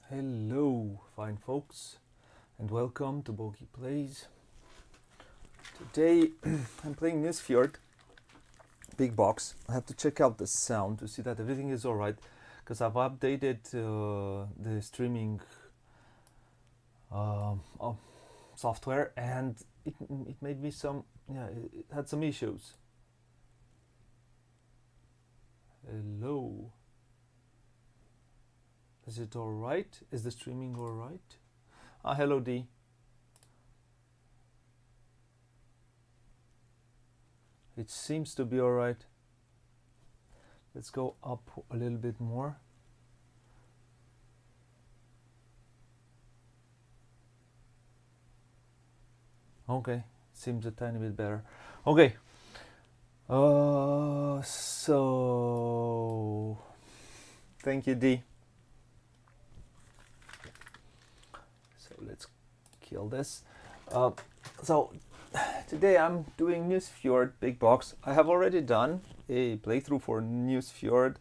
Hello, fine folks, and welcome to Booghy Plays. Today I'm playing Nusfjord, big box. I have to check out the sound to see that everything is alright, because I've updated the streaming um, uh, software and it made me it had some issues. Hello. Is it alright? Is the streaming alright? Hello D. It seems to be alright. Let's go up a little bit more. Okay, seems a tiny bit better. Okay. So thank you D. So let's kill this. So today I'm doing Nusfjord big box. I have already done a playthrough for Nusfjord,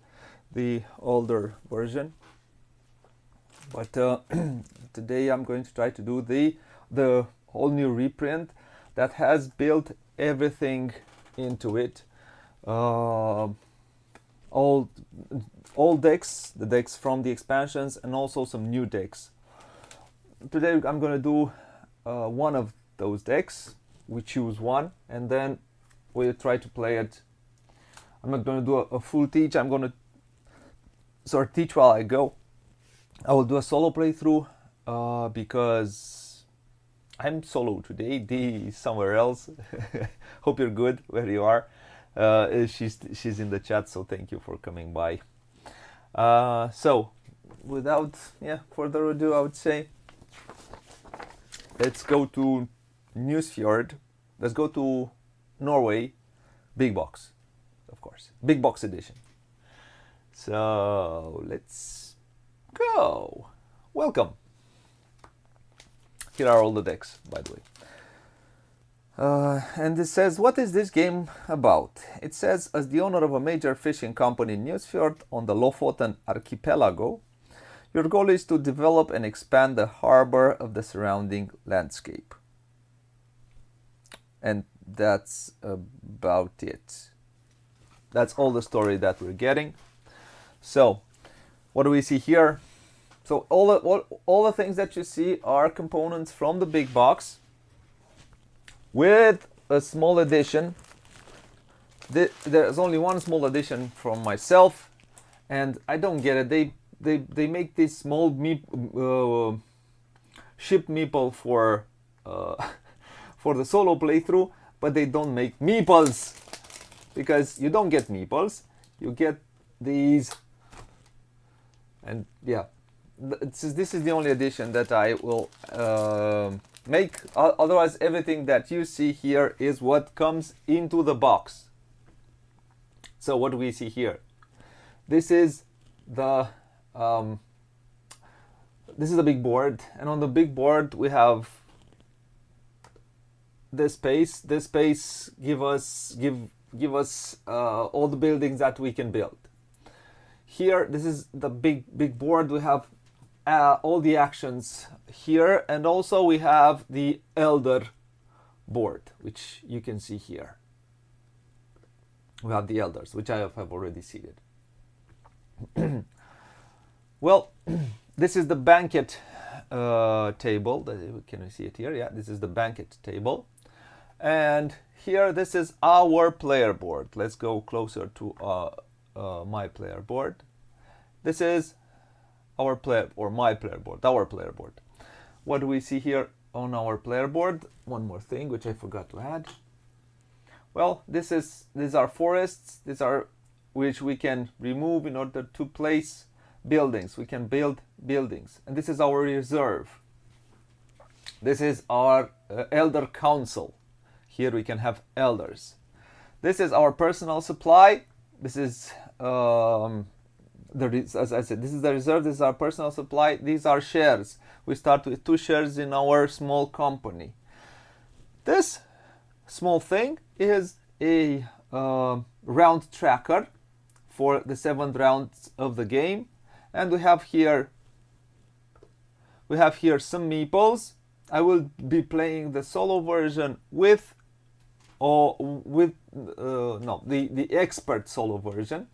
the older version, but today I'm going to try to do the whole new reprint that has built everything into it. All decks, the decks from the expansions, and also some new decks. Today I'm going to do one of those decks. We choose one and then we'll try to play it. I'm not going to do a full teach. I'm going to sort of teach while I go. I will do a solo playthrough because I'm solo today. D is somewhere else. Hope you're good where you are. She's in the chat, so thank you for coming by. So without further ado, I would say let's go to Nusfjord. Let's go to Norway, big box, of course, big box edition. So let's go. Welcome. Here are all the decks, by the way. And it says, what is this game about? It says, as the owner of a major fishing company in Nusfjord on the Lofoten archipelago, your goal is to develop and expand the harbor of the surrounding landscape. And that's about it. That's all the story that we're getting. So, what do we see here? So all the things that you see are components from the big box with a small addition. There's only one small addition from myself, and I don't get it. They make this small ship meeple for for the solo playthrough, but they don't make meeples, because you don't get meeples, you get these. And yeah, this is the only addition that I will make. Otherwise, everything that you see here is what comes into the box. So what do we see here? This is the big board, and on the big board we have this space. This space give us all the buildings that we can build. Here, this is the big board. We have all the actions here, and also we have the elder board, which you can see here. We have the elders, which I have already seated. Well, this is the banquet table. Can we see it here? Yeah, this is the banquet table. And here, this is our player board. Let's go closer to my player board. This is our player, or my player board, our player board. What do we see here on our player board? One more thing which I forgot to add. Well, these are forests. These are which we can remove in order to place buildings. We can build buildings, and this is our reserve. This is our elder council. Here we can have elders. This is our personal supply. This is as I said, this is the reserve. This is our personal supply. These are shares. We start with 2 shares in our small company. This small thing is a round tracker for the 7th round of the game, and we have here We have here some meeples. I will be playing the solo version with the expert solo version.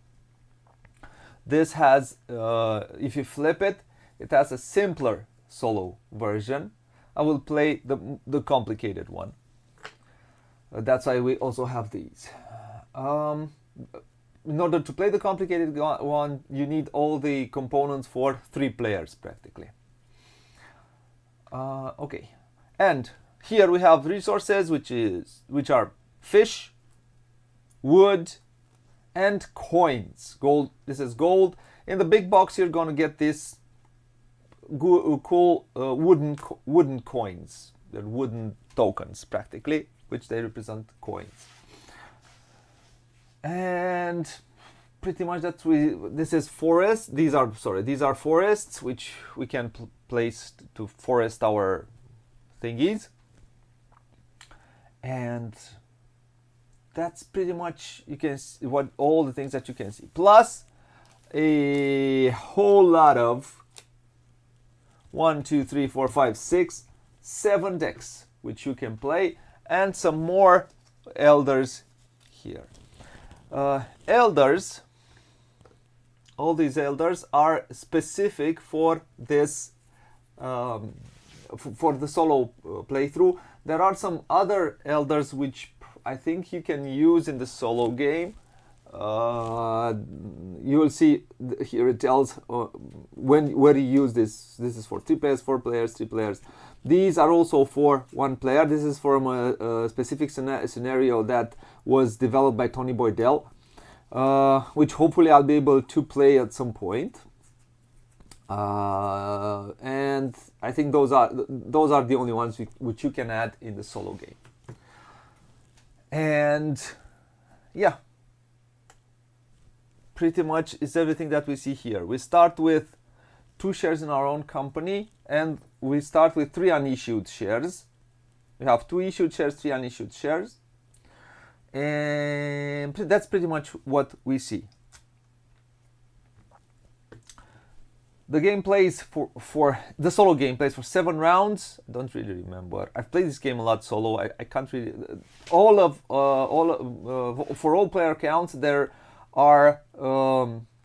This has, if you flip it, it has a simpler solo version. I will play the complicated one. That's why we also have these. In order to play the complicated one, you need all the components for 3 players practically. Okay, and here we have resources, which are fish, wood, and coins. Gold. This is gold. In the big box, you're gonna get this cool wooden coins. They're wooden tokens practically, which they represent coins. And pretty much this is forest. These are forests, which we can place to forest our thingies. And that's pretty much, you can see all the things that you can see. Plus a whole lot of 1, 2, 3, 4, 5, 6, 7 decks which you can play, and some more elders here. Elders, all these elders are specific for this, for the solo playthrough. There are some other elders which I think you can use in the solo game. You will see here it tells where you use this. This is for 2 players, 4 players, 3 players. These are also for 1 player. This is from a specific scenario that was developed by Tony Boydell, which hopefully I'll be able to play at some point. And I think those are the only ones which you can add in the solo game. And yeah, pretty much is everything that we see here. We start with 2 shares in our own company, and we start with 3 unissued shares. We have 2 issued shares, 3 unissued shares, and that's pretty much what we see. The game plays for the solo game plays for 7 rounds. I don't really remember. I've played this game a lot solo. I can't really for all player accounts there are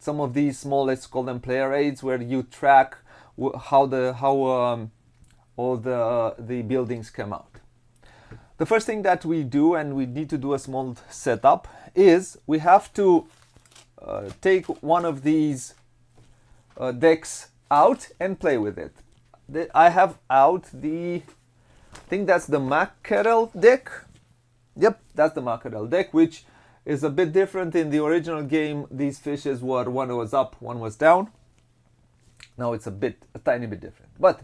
some of these small, let's call them player aids, where you track how all the buildings come out. The first thing that we do, and we need to do a small setup, is we have to take one of these decks out and play with it. I have out I think that's the mackerel deck. Yep, that's the mackerel deck, which is a bit different. In the original game, these fishes were, one was up, one was down. Now it's a tiny bit different. But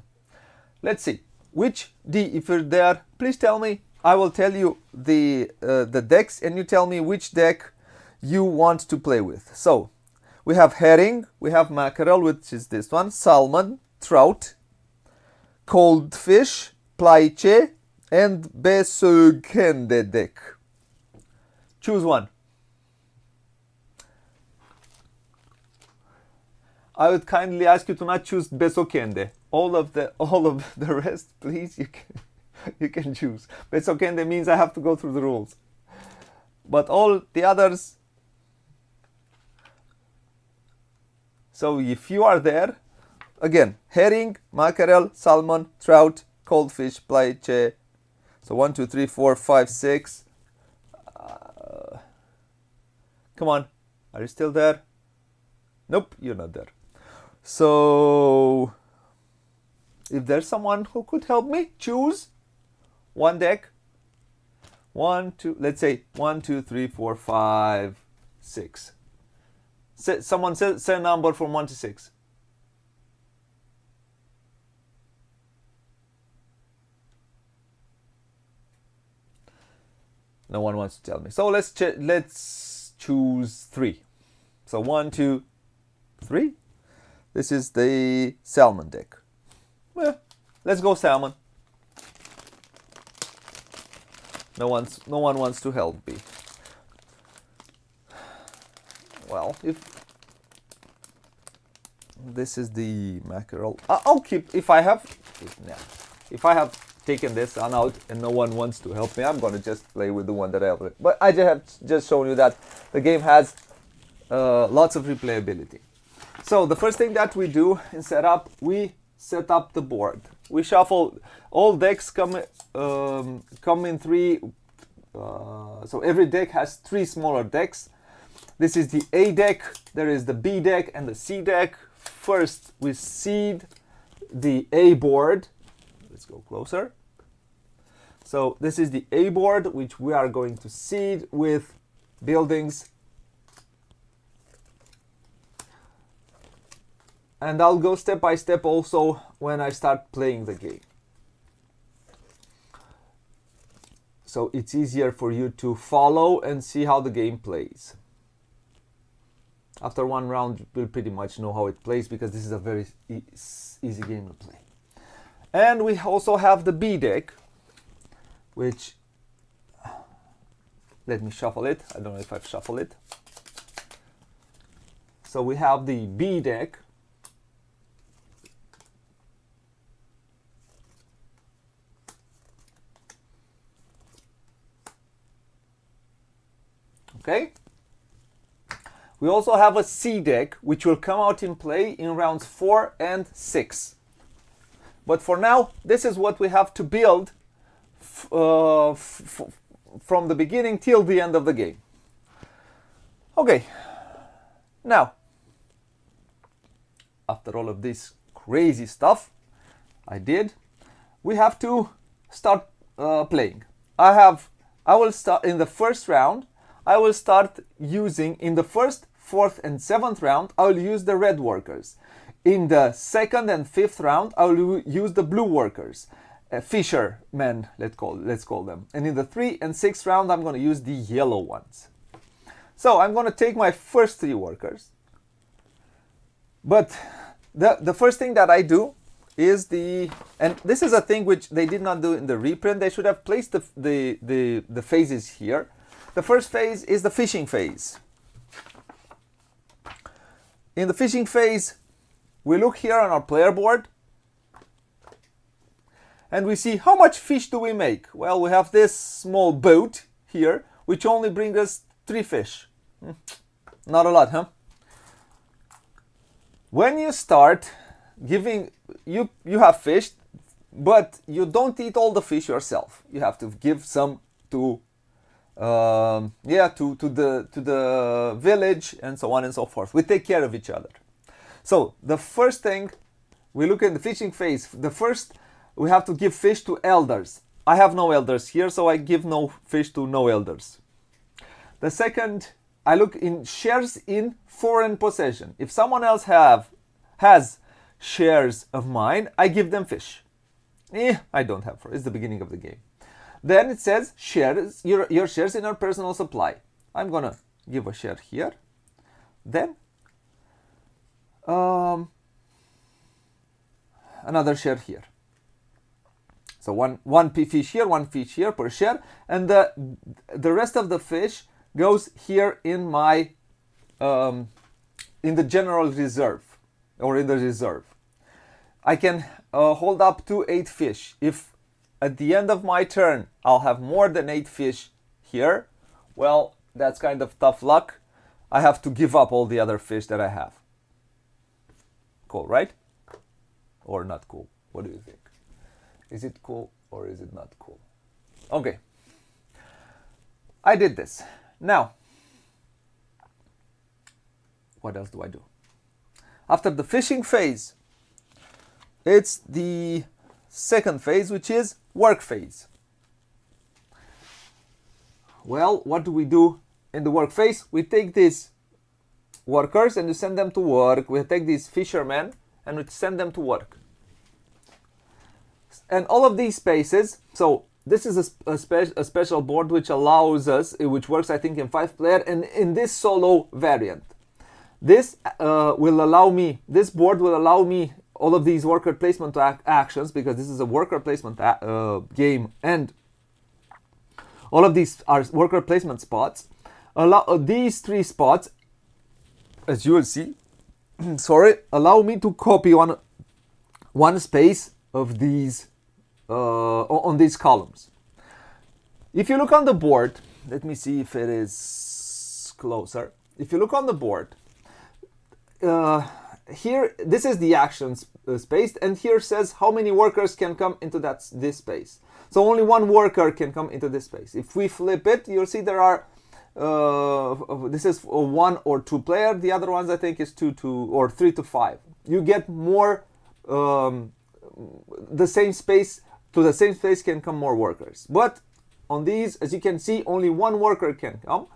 let's see if you're there, please tell me. I will tell you the decks, and you tell me which deck you want to play with. So we have herring, we have mackerel, which is this one, salmon, trout, cold fish, pleiche, and besökende deck. Choose one. I would kindly ask you to not choose besökende. All of the rest, please, you can choose. Besökende means I have to go through the rules. But all the others. So if you are there, again, herring, mackerel, salmon, trout, cold fish, pleiche. So 1, 2, 3, 4, 5, 6. Come on, are you still there? Nope, you're not there. So if there's someone who could help me choose one deck. 1, 2, let's say 1, 2, 3, 4, 5, 6. Someone say a number from 1 to 6. No one wants to tell me. So let's choose 3. So 1, 2, 3. This is the salmon deck. Well, let's go salmon. No one wants to help me. Well, This is the mackerel. I'll keep, if I have taken this one out and no one wants to help me, I'm gonna just play with the one that I have. But I just shown you that the game has lots of replayability. So the first thing that we do in setup, we set up the board. We shuffle. All decks come in three. So every deck has three smaller decks. This is the A deck, there is the B deck and the C deck. First we seed the A board. Let's go closer. So this is the A board, which we are going to seed with buildings. And I'll go step by step also when I start playing the game. So it's easier for you to follow and see how the game plays. After one round, you'll pretty much know how it plays because this is a very easy game to play. And we also have the B deck, which, let me shuffle it. I don't know if I've shuffled it. So we have the B deck. Okay. We also have a C deck, which will come out in play in rounds 4 and 6. But for now, this is what we have to build from the beginning till the end of the game. Okay. Now, after all of this crazy stuff I did, we have to start playing. I will start in the first round. I will start using, in the first, 4th and 7th round, I will use the red workers. In the 2nd and 5th round, I will use the blue workers. Fishermen, let's call them. And in the 3rd and 6th round, I'm going to use the yellow ones. So I'm going to take my first 3 workers. But the first thing that I do is and this is a thing which they did not do in the reprint. They should have placed the phases here. The first phase is the fishing phase. In the fishing phase, we look here on our player board and we see how much fish do we make. Well, we have this small boat here, which only brings us 3 fish. Not a lot, huh? When you start giving, you have fish, but you don't eat all the fish yourself. You have to give some to to the village and so on and so forth. We take care of each other. So the first thing, we look at the fishing phase. The first, we have to give fish to elders. I have no elders here, so I give no fish to no elders. The second, I look in shares in foreign possession. If someone else has shares of mine, I give them fish. I don't have. It's the beginning of the game. Then it says shares, your shares in our personal supply. I'm gonna give a share here. Then another share here. So one fish here, one fish here per share, and the rest of the fish goes here in my in the general reserve or in the reserve. I can hold up to 8 fish. If at the end of my turn I'll have more than 8 fish here, well, that's kind of tough luck. I have to give up all the other fish that I have. Cool, right? Or not cool? What do you think? Is it cool or is it not cool? Okay. I did this. Now, what else do I do? After the fishing phase, it's the second phase, which is work phase. Well, what do we do in the work phase? We take these workers and we send them to work. We take these fishermen and we send them to work. And all of these spaces, so this is a special board which allows us, which works I think in 5-player and in this solo variant. This will allow me, this board will allow me all of these worker placement actions, because this is a worker placement game and all of these are worker placement spots. These 3 spots, as you will see, sorry, allow me to copy one space of these on these columns. If you look on the board, let me see if it is closer. If you look on the board, here this is the actions space, and here says how many workers can come into this space. So only one worker can come into this space. If we flip it, you'll see there are this is 1 or 2 player. The other ones I think is 2 or 3 to 5. You get more the same space. To the same space can come more workers. But on these, as you can see, only one worker can come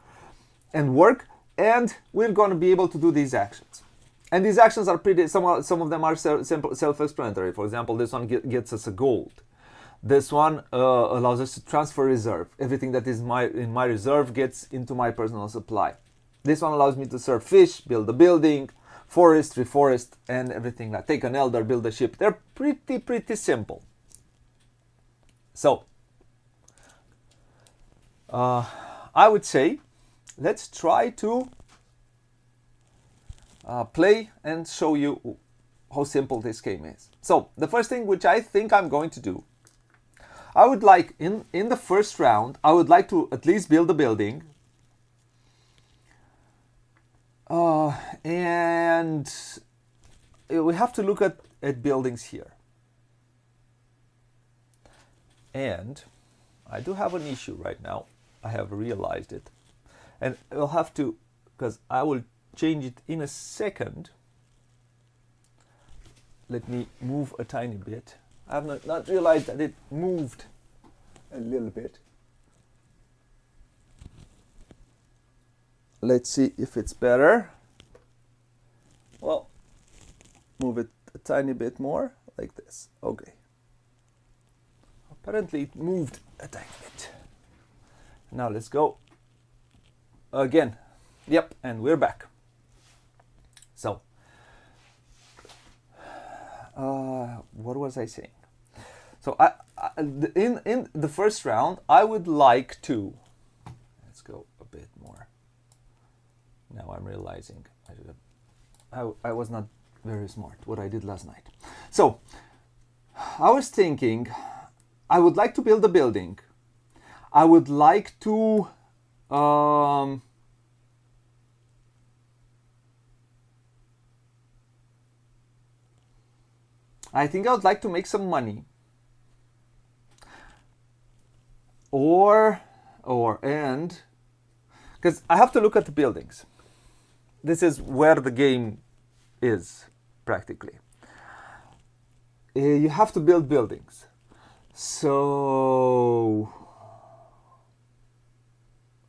and work, and we're going to be able to do these actions. And these actions are pretty. Some of them are simple, self-explanatory. For example, this one gets us a gold. This one allows us to transfer reserve. Everything that is in my reserve gets into my personal supply. This one allows me to serve fish, build a building, forest, reforest, and everything. Like take an elder, build a ship. They're pretty simple. So, I would say, let's try to play and show you how simple this game is. So, the first thing which I think I'm going to do, I would like, in the first round, I would like to at least build a building. And we have to look at buildings here. And I do have an issue right now. I have realized it. And I'll have to, because I will change it in a second. Let me move a tiny bit. I have not realized that it moved a little bit. Let's see if it's better. Well, move it a tiny bit more, like this. Okay. Apparently it moved a tiny bit. Now let's go again. Yep, and we're back. So, what was I saying? So in the first round, I would like to, let's go a bit more. Now I'm realizing I was not very smart what I did last night. So I was thinking I would like to build a building. I would like to I think I would like to make some money. And because I have to look at the buildings. This is where the game is practically. You have to build buildings. So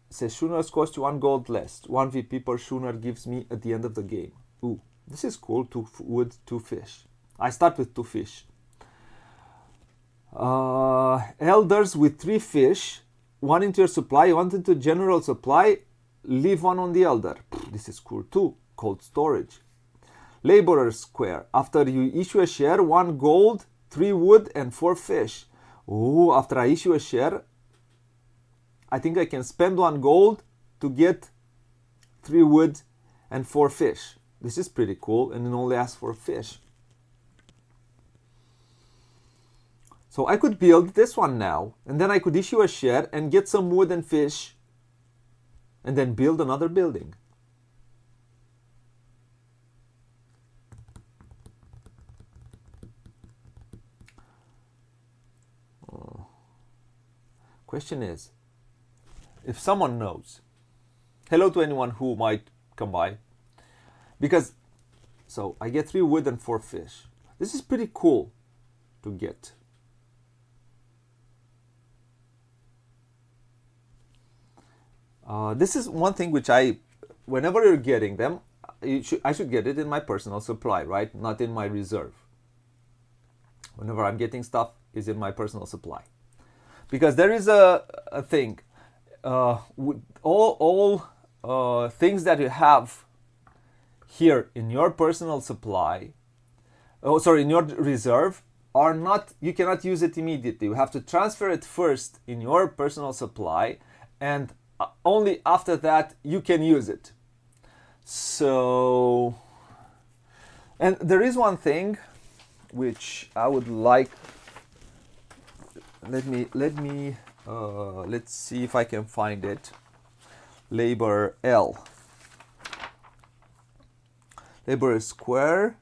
it says schooners cost you 1 gold less. 1 VP per schooner gives me at the end of the game. Ooh, this is cool. 2 wood, 2 fish. I start with 2 fish. Elders with 3 fish, 1 into your supply, 1 into general supply, leave 1 on the elder. This is cool too. Cold storage. Laborers square. After you issue a share, 1 gold, 3 wood, and 4 fish. Oh, after I issue a share, I think I can spend 1 gold to get 3 wood and 4 fish. This is pretty cool, and it only asks for fish. So I could build this one now, and then I could issue a share and get some wood and fish, and then build another building. Question is, if someone knows, hello to anyone who might come by, because, so I get 3 wood and 4 fish. This is pretty cool to get. This is one thing which whenever you're getting them, I should get it in my personal supply, right? Not in my reserve. Whenever I'm getting stuff, is in my personal supply. Because there is a thing, with all things that you have here in your personal supply, in your reserve, are not, you cannot use it immediately. You have to transfer it first in your personal supply, and only after that you can use it. So And there is one thing which I would like. Let's see if I can find it. Labor L. Labor square.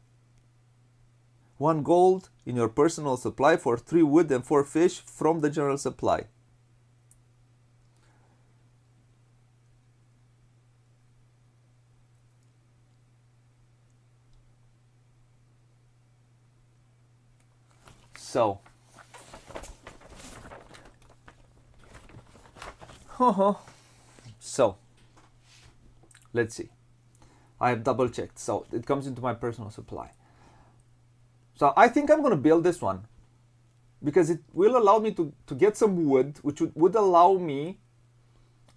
1 gold in your personal supply for 3 wood and 4 fish from the general supply. So, so let's see. I have double checked, so it comes into my personal supply. So I think I'm going to build this one because it will allow me to get some wood, which would allow me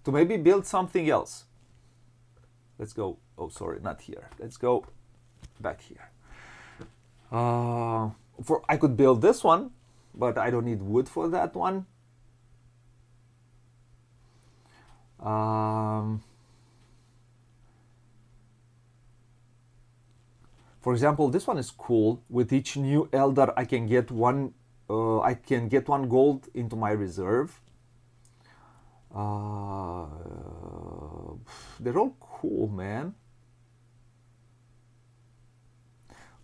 to maybe build something else. Let's go. Oh, sorry, not here. Let's go back here. I could build this one, but I don't need wood for that one. For example, this one is cool. With each new elder, I can get one. I can get 1 gold into my reserve. They're all cool, man.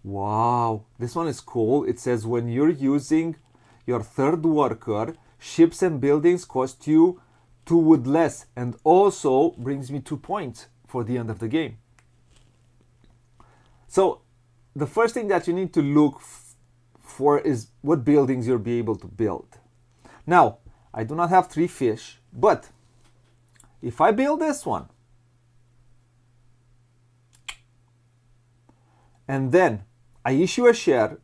Wow, this one is cool. It says when you're using your 3rd worker, ships and buildings cost you 2 wood less, and also brings me 2 points for the end of the game. So the first thing that you need to look for is what buildings you'll be able to build. Now, I do not have 3 fish, but if I build this one, and then I issue a share,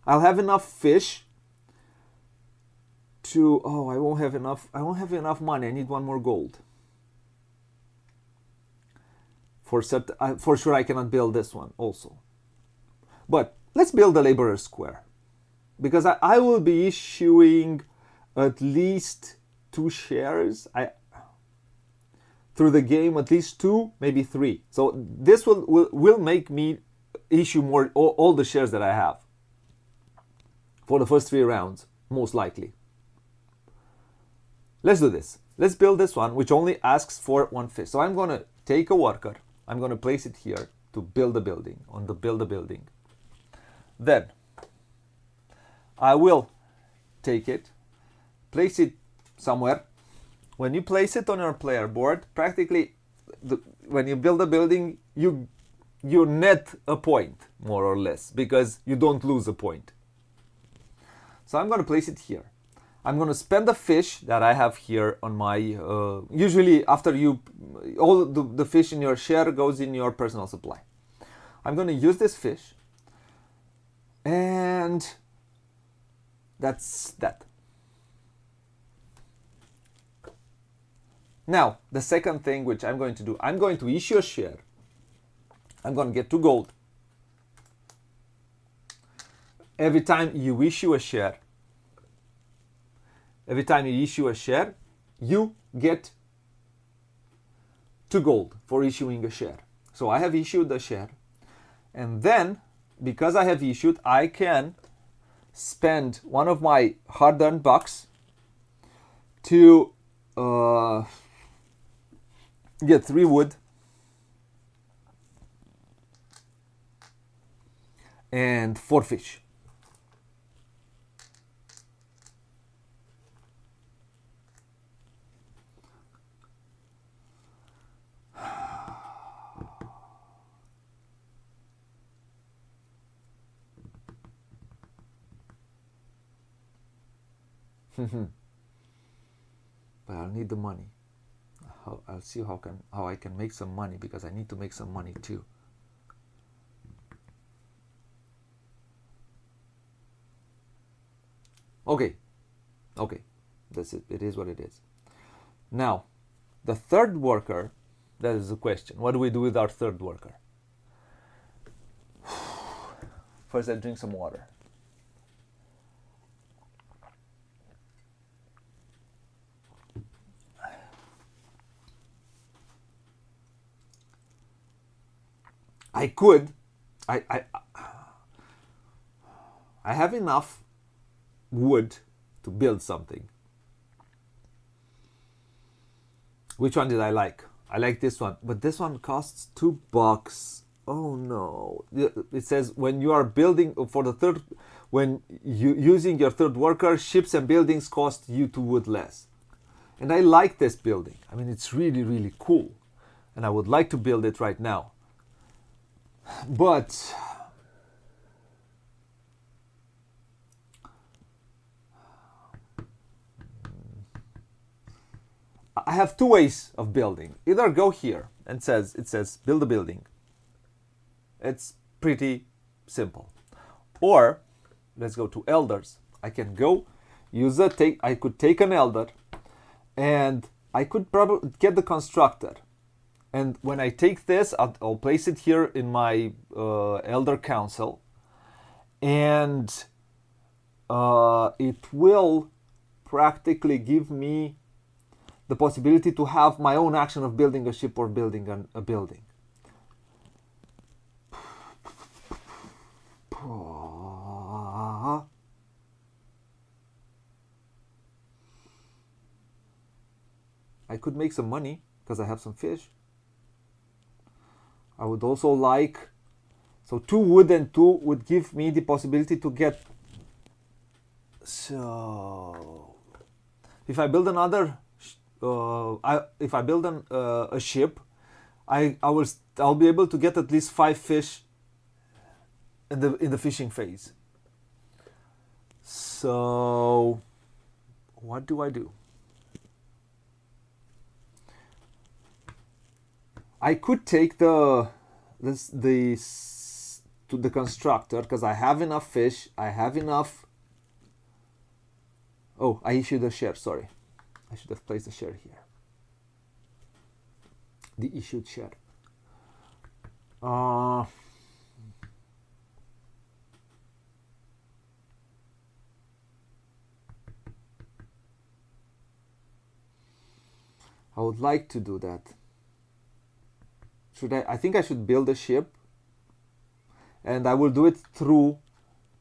I'll have enough fish to, I won't have enough money. I need 1 more gold. For sure I cannot build this one also. But let's build the laborer square, because I will be issuing at least 2 shares through the game, at least 2, maybe 3. So this will make me issue all the shares that I have for the first 3 rounds, most likely. Let's do this. Let's build this one, which only asks for 1 fish. So I'm going to take a worker. I'm going to place it here to build a building, on the build a building. Then I will take it, place it somewhere. When you place it on your player board, practically when you build a building, you net a point, more or less, because you don't lose a point. So I'm going to place it here. I'm going to spend the fish that I have here on my, usually after all the fish in your share goes in your personal supply. I'm going to use this fish, and that's that. Now, the second thing which I'm going to do, I'm going to issue a share. I'm going to get 2 gold. Every time you issue a share, you get 2 gold for issuing a share. So I have issued a share, and then because I have issued, I can spend one of my hard-earned bucks to get 3 wood and 4 fish. But I'll need the money. I'll see how I can make some money, because I need to make some money too. Okay, that's it. It is what it is. Now, the 3rd worker, that is the question. What do we do with our 3rd worker? First, I drink some water. I could I have enough wood to build something. Which one did I like? I like this one, but this one costs $2. Oh no! It says when you are building for the third, when you using your third worker, ships and buildings cost you 2 wood less. And I like this building. I mean, it's really, really cool, and I would like to build it right now. But I have 2 ways of building. Either go here and it says build a building. It's pretty simple. Or let's go to elders. I can go use I could take an elder, and I could probably get the constructor. And when I take this, I'll place it here in my elder council, and it will practically give me the possibility to have my own action of building a ship or building a building. I could make some money because I have some fish. I would also like, so 2 wood and 2 would give me the possibility to get, so if I build another, if I build a ship, I'll be able to get at least 5 fish in the fishing phase. So what do I do? I could take to the constructor because I have enough fish. I have enough. Oh, I issued a share. Sorry, I should have placed a share here. The issued share. I would like to do that. I think I should build a ship, and I will do it through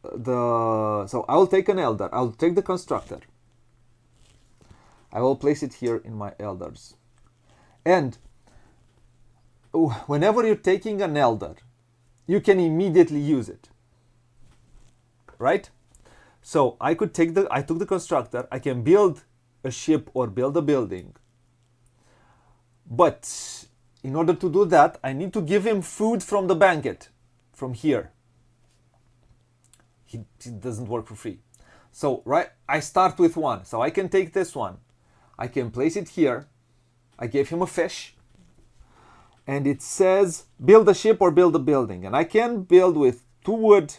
so I will take an elder. I'll take the constructor. I will place it here in my elders. And whenever you're taking an elder, you can immediately use it. Right? So I took the constructor. I can build a ship or build a building. But in order to do that, I need to give him food from the banquet, from here. He doesn't work for free. So, right, I start with 1. So I can take this one. I can place it here. I gave him a fish. And it says, build a ship or build a building. And I can build with 2 wood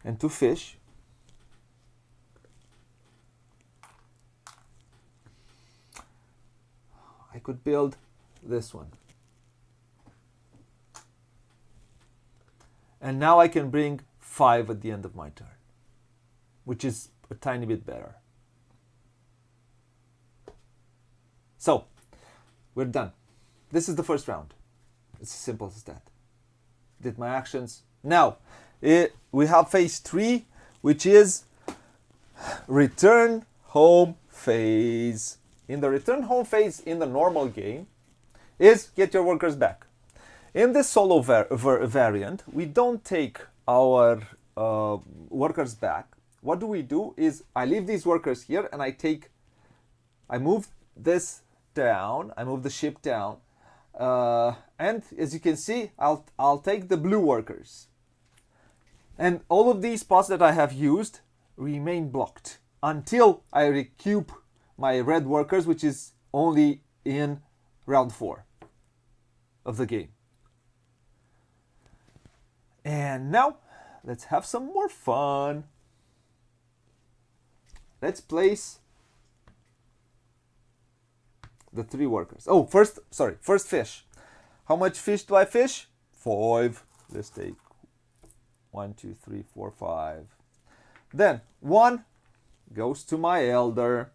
and 2 fish. I could build this one. And now I can bring 5 at the end of my turn, which is a tiny bit better. So, we're done. This is the first round. It's as simple as that. Did my actions. Now, we have phase 3, which is return home phase. In the return home phase in the normal game is get your workers back. In this solo variant, we don't take our workers back. What do is I leave these workers here, and I move this down, I move the ship down, and as you can see, I'll take the blue workers. And all of these spots that I have used remain blocked until I recoup my red workers, which is only in round 4 of the game. And now, let's have some more fun. Let's place the 3 workers. Oh, first fish. How much fish do I fish? 5. Let's take 1, 2, 3, 4, 5. Then 1 goes to my elder.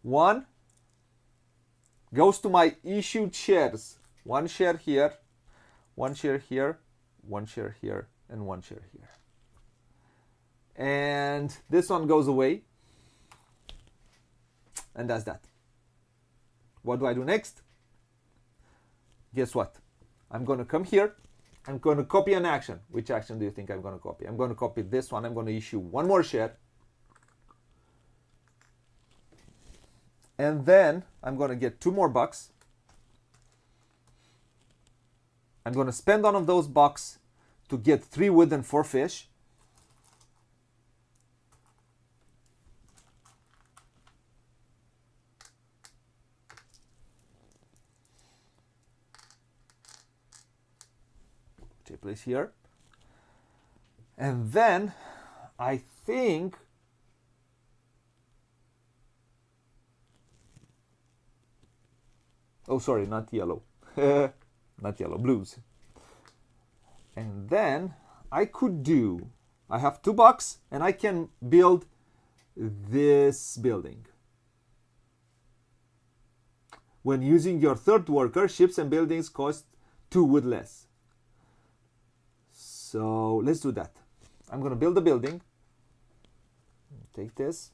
1 goes to my issued shares. One share here, one share here, one share here, and one share here. And this one goes away. And that's that. What do I do next? Guess what? I'm going to come here. I'm going to copy an action. Which action do you think I'm going to copy? I'm going to copy this one. I'm going to issue one more share. And then I'm going to get $2 more. I'm going to spend one of those bucks to get 3 wood and 4 fish. Which I place here. And then I think oh, sorry, not yellow. Not yellow, blues. And then I could do, I have $2 and I can build this building. When using your third worker, ships and buildings cost 2 wood less. So let's do that. I'm going to build a building. Take this.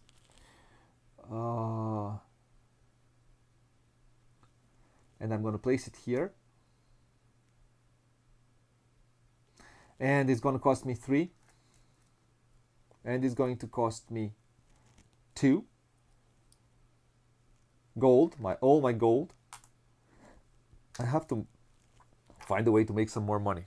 And I'm going to place it here. And it's going to cost me 3. And it's going to cost me 2 gold, all my gold. I have to find a way to make some more money.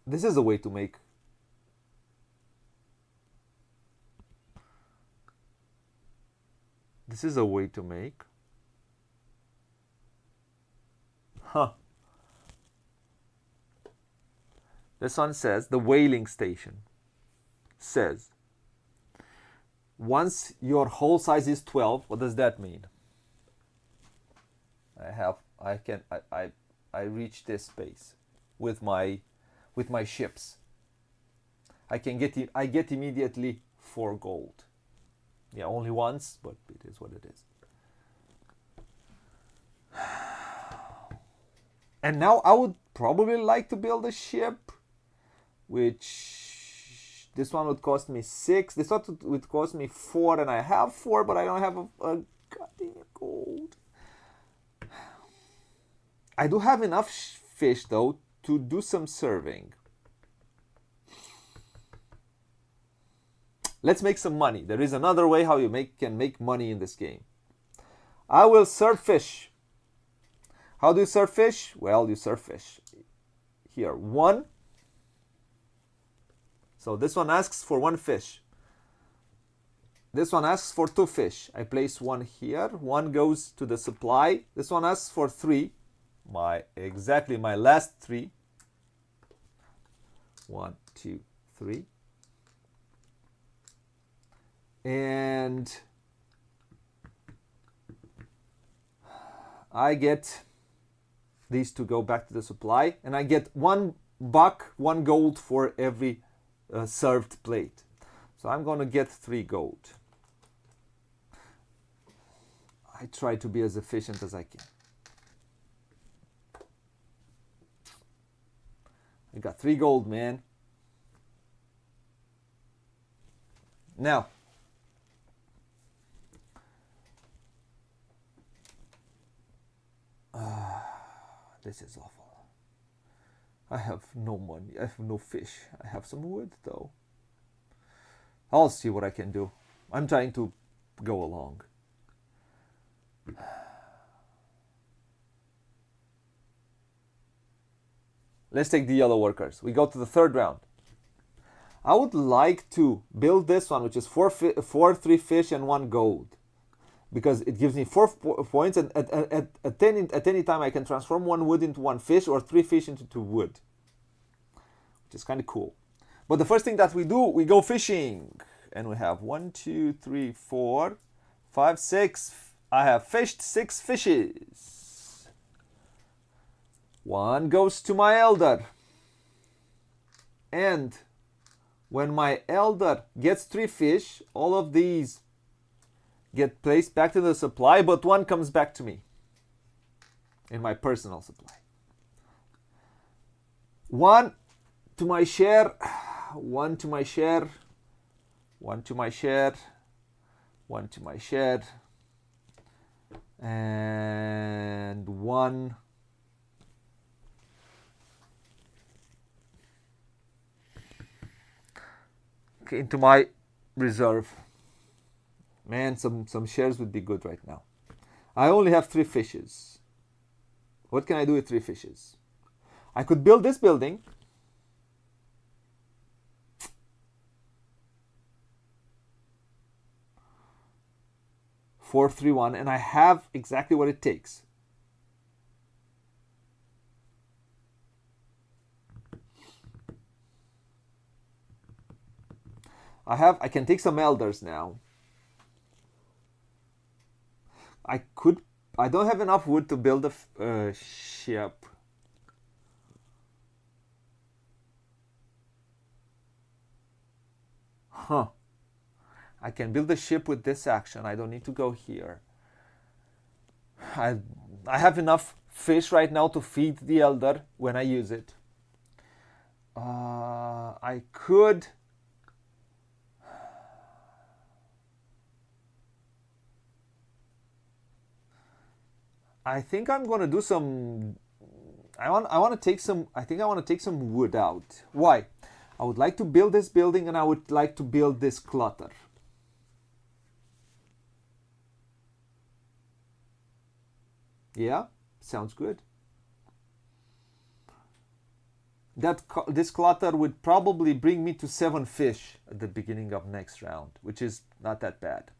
This is a way to make This one says, the whaling station says, once your hole size is 12, what does that mean? I reach this space with my ships. I get immediately 4 gold. Yeah, only once, but it is what it is. And now I would probably like to build a ship, which this one would cost me 6. This one would cost me 4, and I have 4, but I don't have a goddamn gold. I do have enough fish though to do some serving. Let's make some money. There is another way how you can make money in this game. I will serve fish. How do you serve fish? Well, you serve fish. Here, 1. So this one asks for 1 fish. This one asks for 2 fish. I place 1 here. 1 goes to the supply. This one asks for 3. Exactly my last 3. 1, 2, 3. And I get these to go back to the supply, and I get $1, 1 gold for every served plate. So I'm going to get 3 gold. I try to be as efficient as I can. I got 3 gold, man. Now, this is awful. I have no money. I have no fish. I have some wood though. I'll see what I can do. I'm trying to go along. Let's take the yellow workers. We go to the 3rd round. I would like to build this one, which is 4, 3 fish and 1 gold. Because it gives me 4 points, and at any time I can transform 1 wood into 1 fish, or 3 fish into 2 wood. Which is kind of cool. But the first thing that we do, we go fishing. And we have 1, 2, 3, 4, 5, 6. I have fished 6 fishes. 1 goes to my elder. And when my elder gets 3 fish, all of these get placed back to the supply, but 1 comes back to me in my personal supply. 1 to my share, 1 to my share, 1 to my share, 1 to my share, and 1 into my reserve. Man, some shares would be good right now. I only have 3 fishes. What can I do with 3 fishes? I could build this building. (431), and I have exactly what it takes. I can take some elders now. I don't have enough wood to build a ship. Huh. I can build a ship with this action. I don't need to go here. I have enough fish right now to feed the elder when I use it. I could... I think I'm going to do some... I want to take some... I think I want to take some wood out. Why? I would like to build this building, and I would like to build this clutter. Yeah, sounds good. This clutter would probably bring me to 7 fish at the beginning of next round, which is not that bad.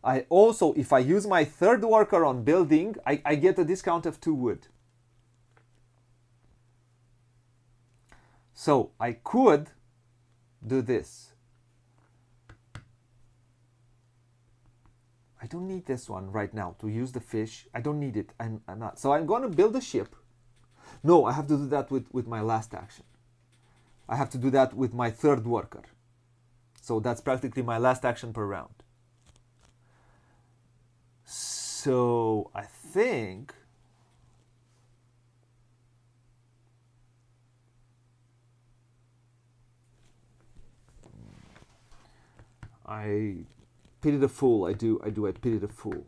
I also, if I use my 3rd worker on building, I get a discount of 2 wood. So I could do this. I don't need this one right now to use the fish. I don't need it. I'm not. So I'm going to build a ship. No, I have to do that with my last action. I have to do that with my 3rd worker. So that's practically my last action per round. So I think I pity the fool. I pity the fool.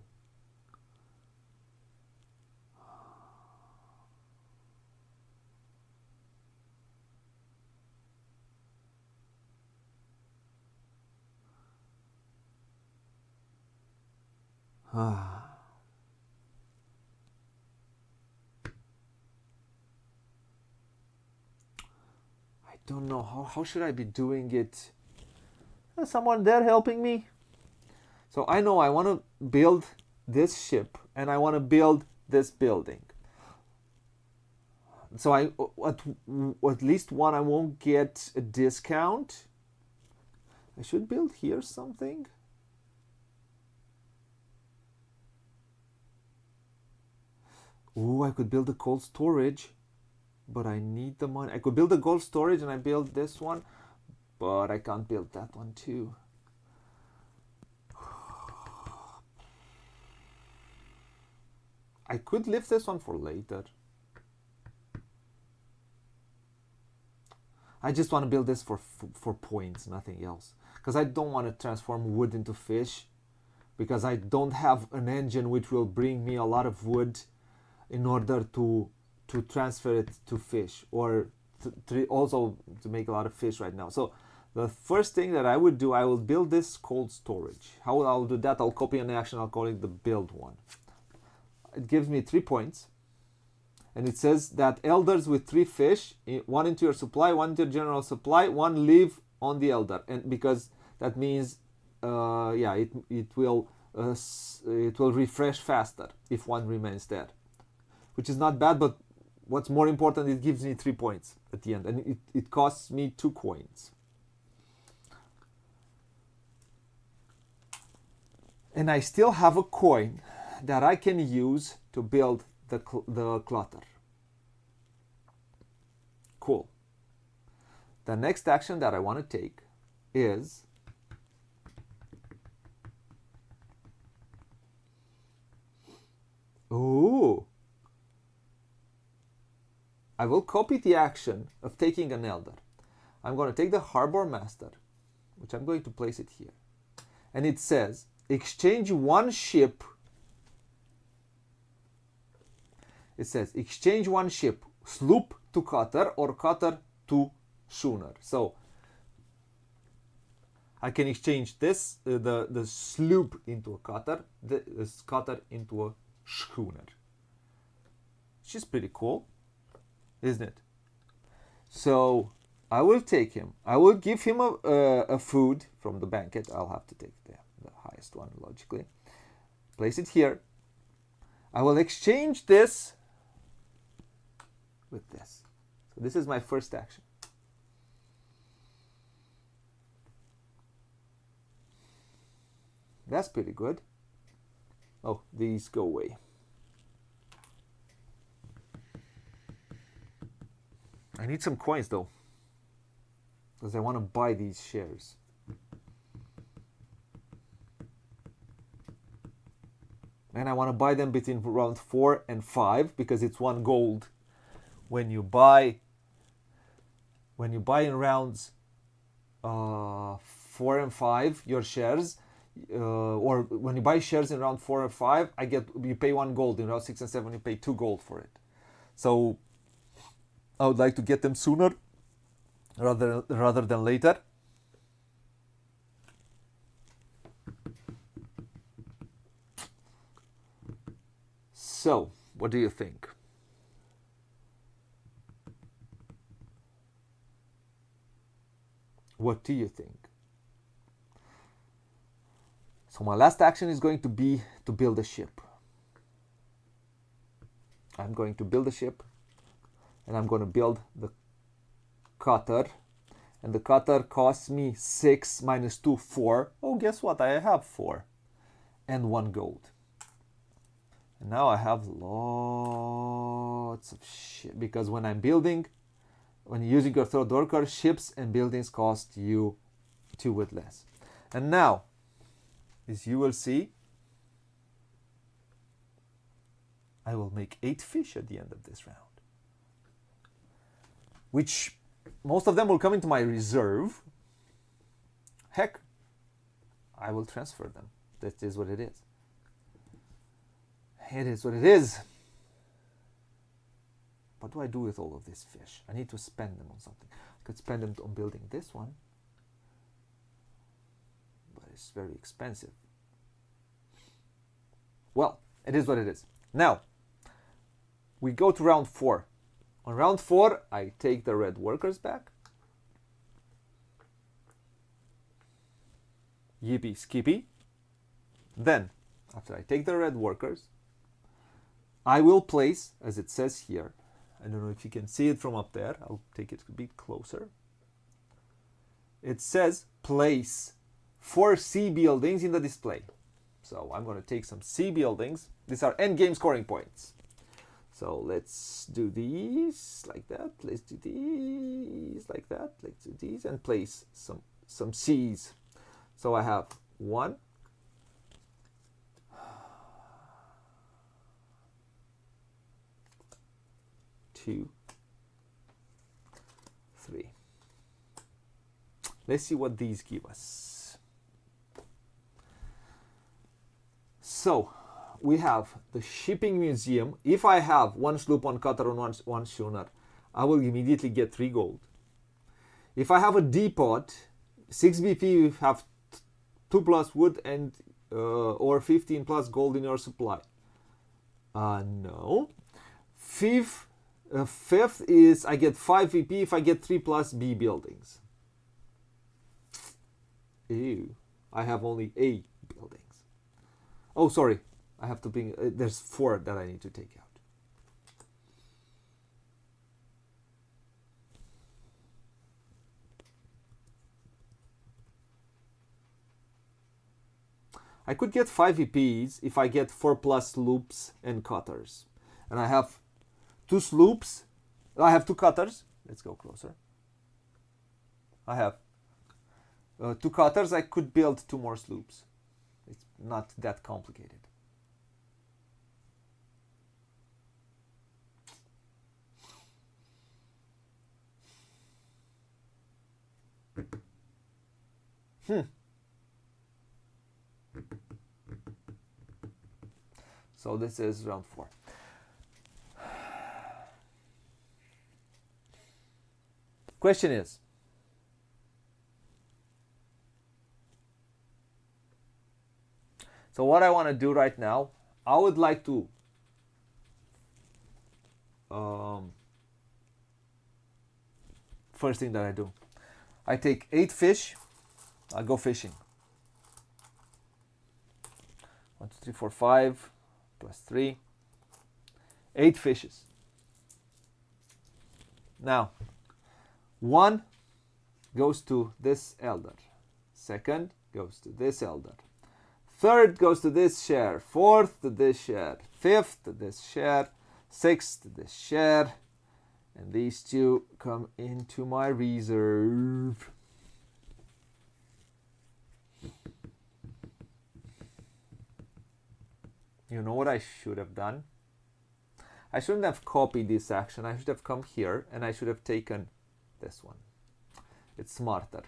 I don't know. How should I be doing it? Is someone there helping me? So I know I want to build this ship and I want to build this building. So at least one I won't get a discount. I should build here something. Ooh, I could build a cold storage, but I need the money. I could build a cold storage and I build this one, but I can't build that one too. I could leave this one for later. I just want to build this for points, nothing else. Because I don't want to transform wood into fish. Because I don't have an engine which will bring me a lot of wood in order to transfer it to fish. Or also to make a lot of fish right now. So the first thing that I would do, I will build this cold storage. How I'll do that, I'll copy an action, I'll call it the build one. It gives me 3 points. And it says that elders with 3 fish, 1 into your supply, 1 into your general supply, 1 live on the elder. And because that means, it will refresh faster if 1 remains there, which is not bad. But what's more important, it gives me 3 points at the end, and it costs me 2 coins. And I still have a coin that I can use to build the clutter. Cool. The next action that I want to take is I will copy the action of taking an elder. I'm going to take the harbor master, which I'm going to place it here. And it says, exchange one ship. It says, exchange one ship, sloop to cutter or cutter to schooner. So I can exchange this, the sloop into a cutter, this cutter into a schooner. Which is pretty cool, isn't it? So I will take him. I will give him a food from the banquet. I'll have to take the highest one, logically. Place it here. I will exchange this with this. So this is my first action. That's pretty good. Oh, these go away. I need some coins though, because I want to buy these shares. And I want to buy them between round 4 and 5 because it's 1 gold. When you buy in rounds 4 and 5 your shares, or when you buy shares in round 4 and 5, you pay 1 gold. In round 6 and 7 you pay 2 gold for it. So I would like to get them sooner rather than later. So, what do you think? What do you think? So my last action is going to be to build a ship. I'm going to build a ship, and I'm going to build the cutter, and the cutter costs me 6 minus 2, 4. Oh, guess what? I have 4 and 1 gold. And now I have lots of shit, because when I'm building, when you're using your third worker, ships and buildings cost you 2 with less. And now, as you will see, I will make 8 fish at the end of this round, which most of them will come into my reserve. Heck, I will transfer them. That is what it is. It is what it is. What do I do with all of these fish? I need to spend them on something. I could spend them on building this one, but it's very expensive. Well, it is what it is. Now, we go to round 4. On round 4, I take the red workers back. Yippee skippy. Then, after I take the red workers, I will place, as it says here, I don't know if you can see it from up there, I'll take it a bit closer. It says place 4 C buildings in the display. So I'm going to take some C buildings. These are endgame scoring points. So let's do these like that. Let's do these like that. Let's do these and place some C's. So I have 1, 2, 3. Let's see what these give us. So we have the shipping museum. If I have 1 sloop, 1 cutter, and one schooner, I will immediately get 3 gold. If I have a depot, 6 BP, you have 2 plus wood and or 15 plus gold in your supply. No. Fifth is I get 5 VP if I get 3 plus B buildings. Ew. I have only A buildings. Oh, sorry. I have to bring, there's 4 that I need to take out. I could get 5 VPs if I get 4 plus sloops and cutters. And I have 2 sloops. I have 2 cutters. Let's go closer. I have 2 cutters. I could build 2 more sloops. It's not that complicated. So this is round 4. Question is, so what I want to do right now, I would like to first thing that I do, I take 8 fish, I go fishing. 1, 2, 3, 4, 5 plus 3, 8 fishes. Now, 1 goes to this elder, 2nd goes to this elder, 3rd goes to this share, 4th to this share, 5th to this share, 6th to this share, and these 2 come into my reserve. You know what I should have done? I shouldn't have copied this action. I should have come here and I should have taken this one. It's smarter.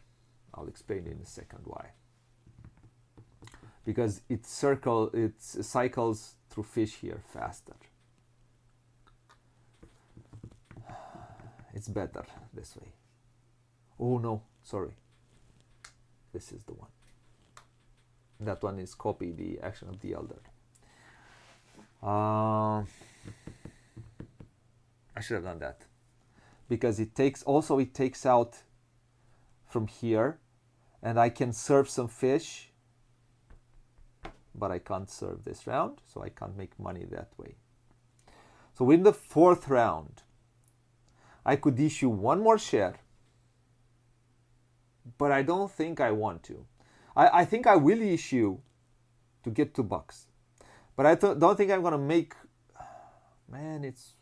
I'll explain in a second why. Because it cycles through fish here faster. It's better this way. Oh no, sorry. This is the one. That one is copy the action of the elder. I should have done that. Because it takes out from here, and I can serve some fish, but I can't serve this round, so I can't make money that way. So in the 4th round, I could issue 1 more share, but I don't think I want to. I think I will issue to get $2, but I don't think I'm gonna make. Man, it's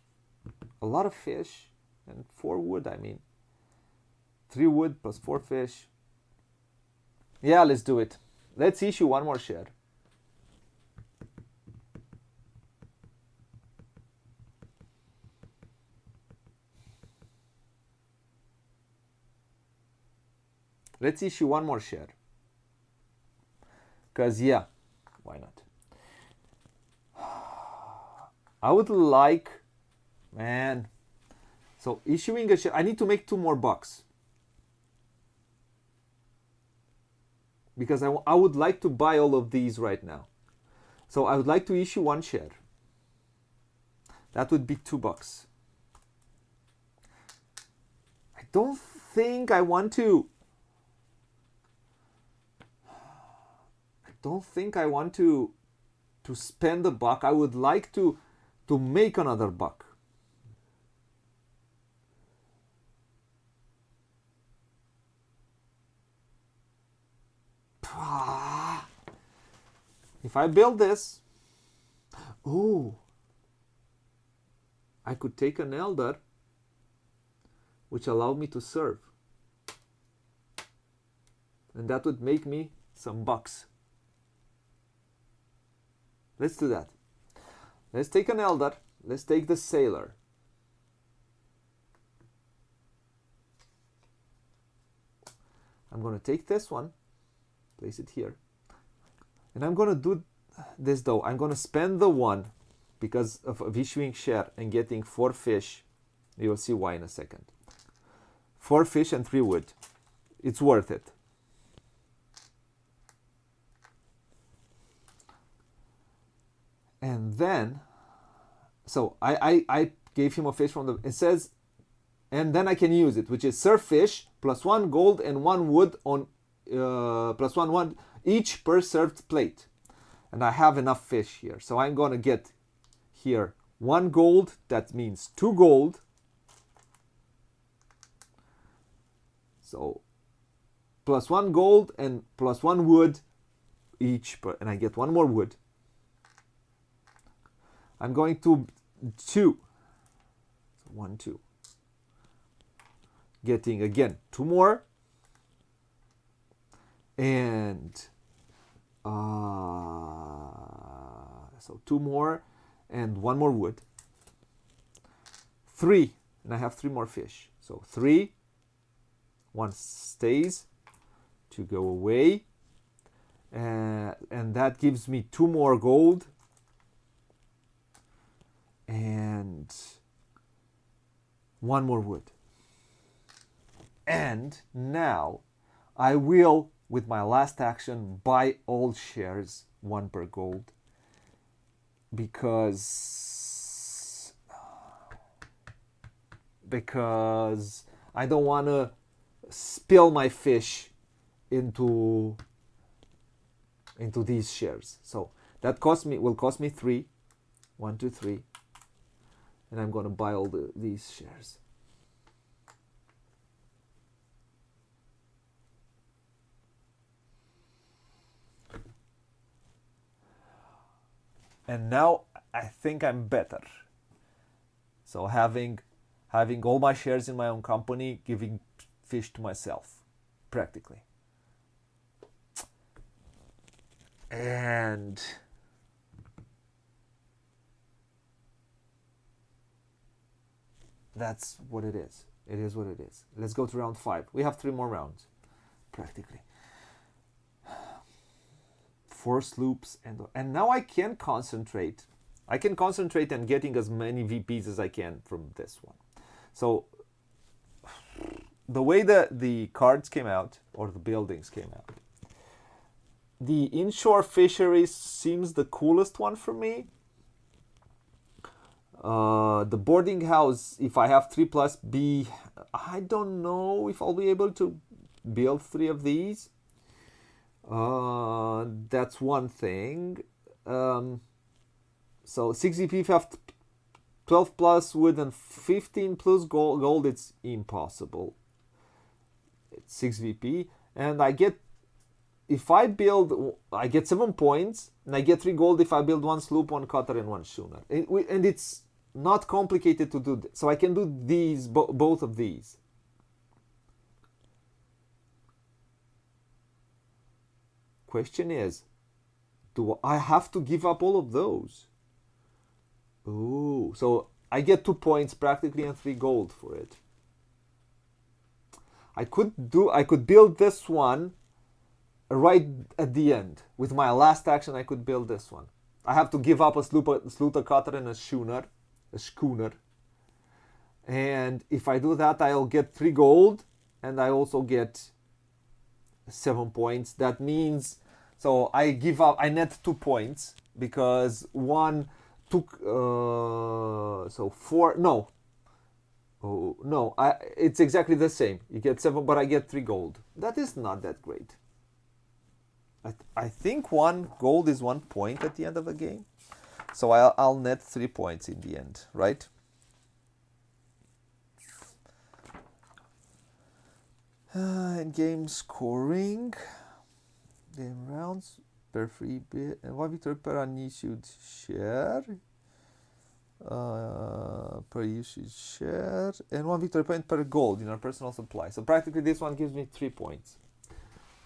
a lot of fish and 4 wood. I mean, 3 wood plus 4 fish. Yeah, let's do it. Let's issue 1 more share. Let's issue 1 more share. Because, yeah, why not? I would like, man. So, issuing a share, I need to make 2 more bucks. Because I would like to buy all of these right now. So, I would like to issue 1 share. That would be $2. I don't think I want to. To spend a buck. I would like to make another buck. If I build this, I could take an elder, which allowed me to serve, and that would make me some bucks. Let's do that. Let's take an elder. Let's take the sailor. I'm going to take this one, place it here. And I'm going to do this though. I'm going to spend the 1 because of issuing share and getting 4 fish. You'll see why in a second. 4 fish and 3 wood. It's worth it. And then, so I gave him a fish from the, it says, and then I can use it, which is serve fish plus 1 gold and 1 wood on, plus 1 wood each per served plate. And I have enough fish here. So I'm going to get here 1 gold, that means 2 gold. So plus 1 gold and plus 1 wood each per, and I get 1 more wood. I'm going to 2. So 1, 2. Getting again 2 more And so 2 more and 1 more wood. 3, and I have 3 more fish. So 3, 1 stays to go away, and that gives me 2 more gold and 1 more wood. And now I will, with my last action, buy all shares, 1 per gold, because I don't want to spill my fish into these shares. So that will cost me 3, 1, 2, 3, and I'm going to buy all these shares. And now I think I'm better. So having all my shares in my own company, giving fish to myself, practically. And that's what it is. It is what it is. Let's go to round 5. We have 3 more rounds, practically. 4 sloops, and now I can concentrate. I can concentrate on getting as many VPs as I can from this one. So the way that the cards came out, or the buildings came out, the inshore fisheries seems the coolest one for me. The boarding house, if I have 3+B, I don't know if I'll be able to build 3 of these. That's one thing. So 6 VP, 12 plus wood and 15 plus gold, it's impossible. It's 6 VP, and I get, if I build, I get 7 points, and I get 3 gold if I build 1 sloop, 1 cutter, and 1 schooner. And it's not complicated to do this. So I can do these, both of these. Question is, do I have to give up all of those? Ooh, so I get 2 points practically and 3 gold for it. I could build this one right at the end. With my last action, I could build this one. I have to give up a sloop, a cutter, and a schooner. And if I do that, I'll get 3 gold, and I also get 7 points. That means, so I give up, I net 2 points because one took, so 4, no. Oh, no, it's exactly the same. You get 7, but I get 3 gold. That is not that great. I think 1 gold is 1 point at the end of the game. So I'll net 3 points in the end, right? And game scoring. Game rounds per free bid. And 1 victory per unissued share. Per issued share. And 1 victory point per gold in our personal supply. So practically this one gives me 3 points.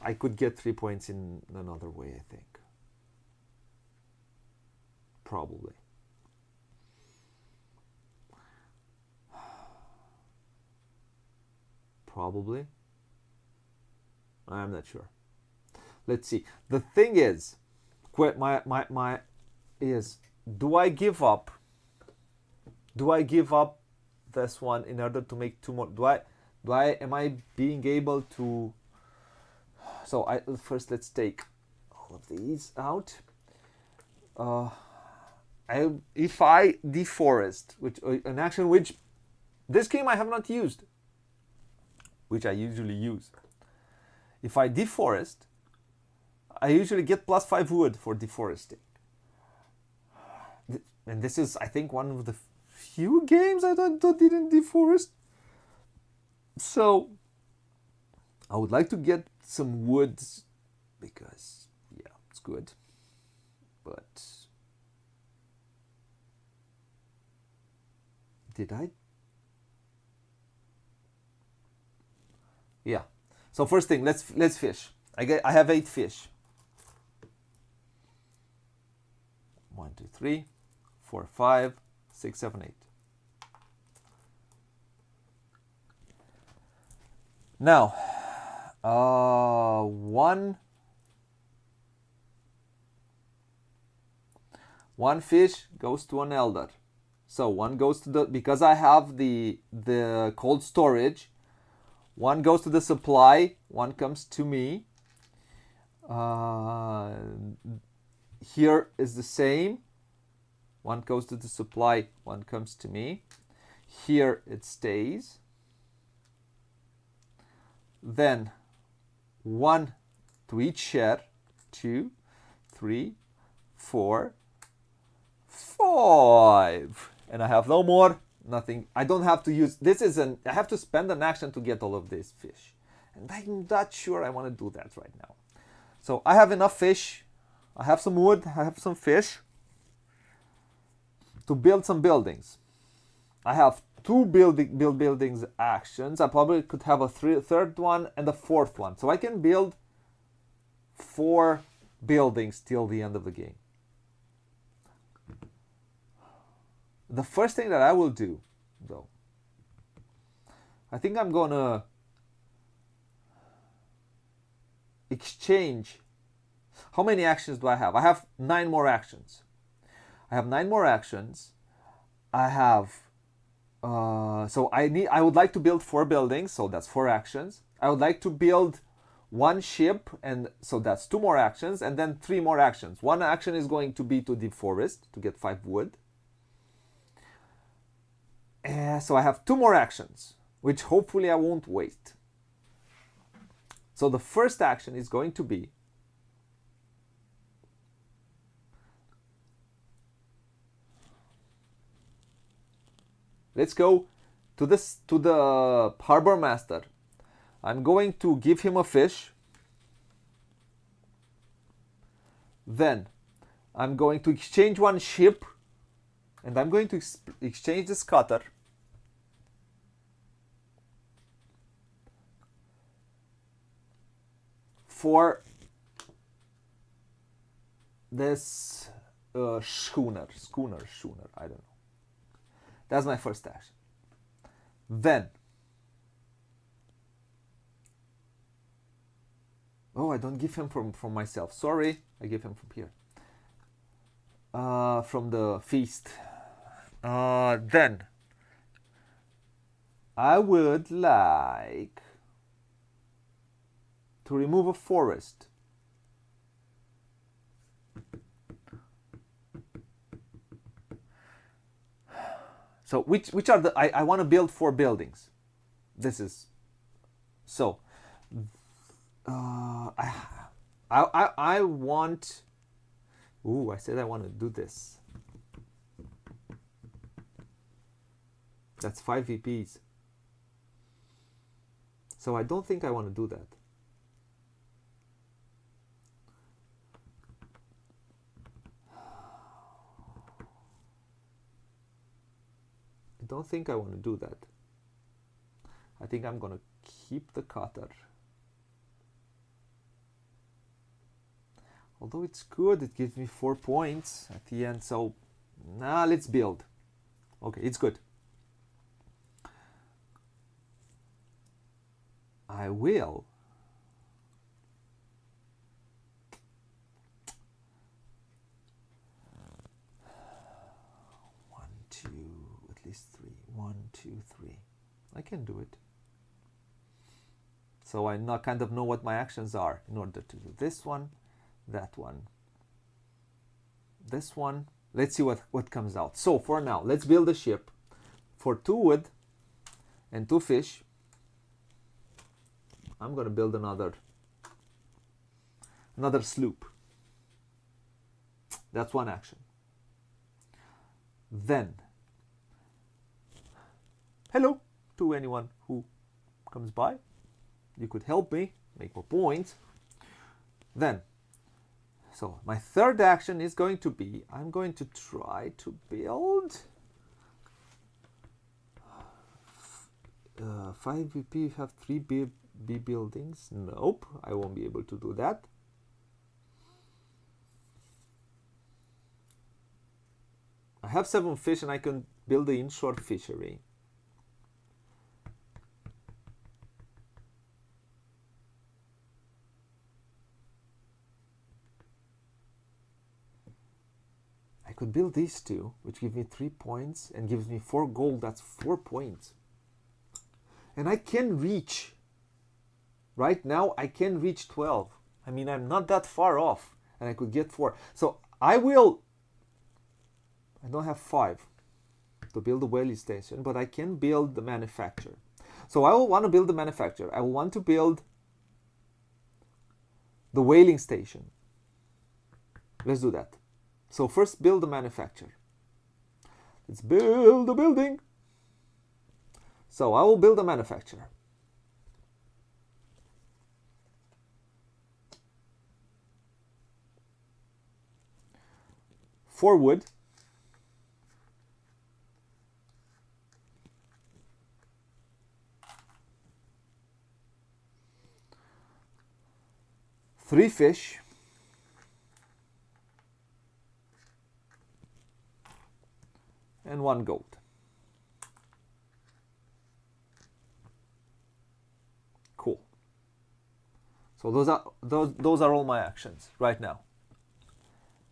I could get 3 points in another way, I think. Probably. Probably. I'm not sure. Let's see. The thing is, do I give up? Do I give up this one in order to make 2 more? Am I being able to? So first let's take all of these out. If I deforest, which an action which this game I have not used, which I usually use. If I deforest, I usually get +5 wood for deforesting. And this is, I think, one of the few games I didn't deforest. So I would like to get some wood because, yeah, it's good. But did I? Yeah. So first thing, let's fish. I have 8 fish. 1, 2, 3, 4, 5, 6, 7, 8. Now, one fish goes to an elder. So one goes to the, because I have the cold storage, one goes to the supply, one comes to me. Here is the same. One goes to the supply, one comes to me. Here it stays. Then one to each share. 2, 3, 4, 5. And I have no more, nothing. I don't have to use, I have to spend an action to get all of these fish. And I'm not sure I want to do that right now. So I have enough fish. I have some wood, I have some fish to build some buildings. I have 2 buildings actions. I probably could have a third one and a fourth one. So I can build 4 buildings till the end of the game. The first thing that I will do, though, I think I'm gonna exchange. How many actions do I have? I have 9 more actions. I have 9 more actions. I have, so I would like to build 4 buildings, so that's 4 actions. I would like to build 1 ship, and so that's 2 more actions, and then 3 more actions. 1 action is going to be to deforest, to get 5 wood. So I have 2 more actions, which hopefully I won't waste. So the first action is going to be let's go to the harbor master. I'm going to give him a fish. Then I'm going to exchange 1 ship, and I'm going to exchange this cutter for this schooner, I don't know. That's my first action. Then, oh, I don't give him from myself. Sorry, I give him from here. From the feast. Then, I would like to remove a forest. So which are the, I want to build 4 buildings. This is, so, I want, I said I want to do this. That's 5 VPs. So I don't think I want to do that. I don't think I want to do that. I think I'm going to keep the cutter. Although it's good, it gives me 4 points at the end. So, let's build. Okay, it's good. I will. At least 3. 1, 2, 3. I can do it. So I kind of know what my actions are in order to do this one, that one, this one. Let's see what comes out. So for now, let's build a ship for 2 wood and 2 fish. I'm going to build another sloop. That's 1 action. Then, hello to anyone who comes by. You could help me make more points. Then, so my third action is going to be, I'm going to try to build 5 VP, have 3 B buildings. Nope, I won't be able to do that. I have 7 fish and I can build the inshore fishery. I could build these two, which give me 3 points and gives me 4 gold. That's 4 points. And I can reach, right now, I can reach 12. I mean, I'm not that far off and I could get 4. So I don't have 5 to build the whaling station, but I can build the manufacturer. So I will want to build the manufacturer. I will want to build the whaling station. Let's do that. So first build the manufacturer. Let's build the building. So I will build a manufacturer. For wood. Three fish. And 1 gold. Cool. So those are all my actions right now.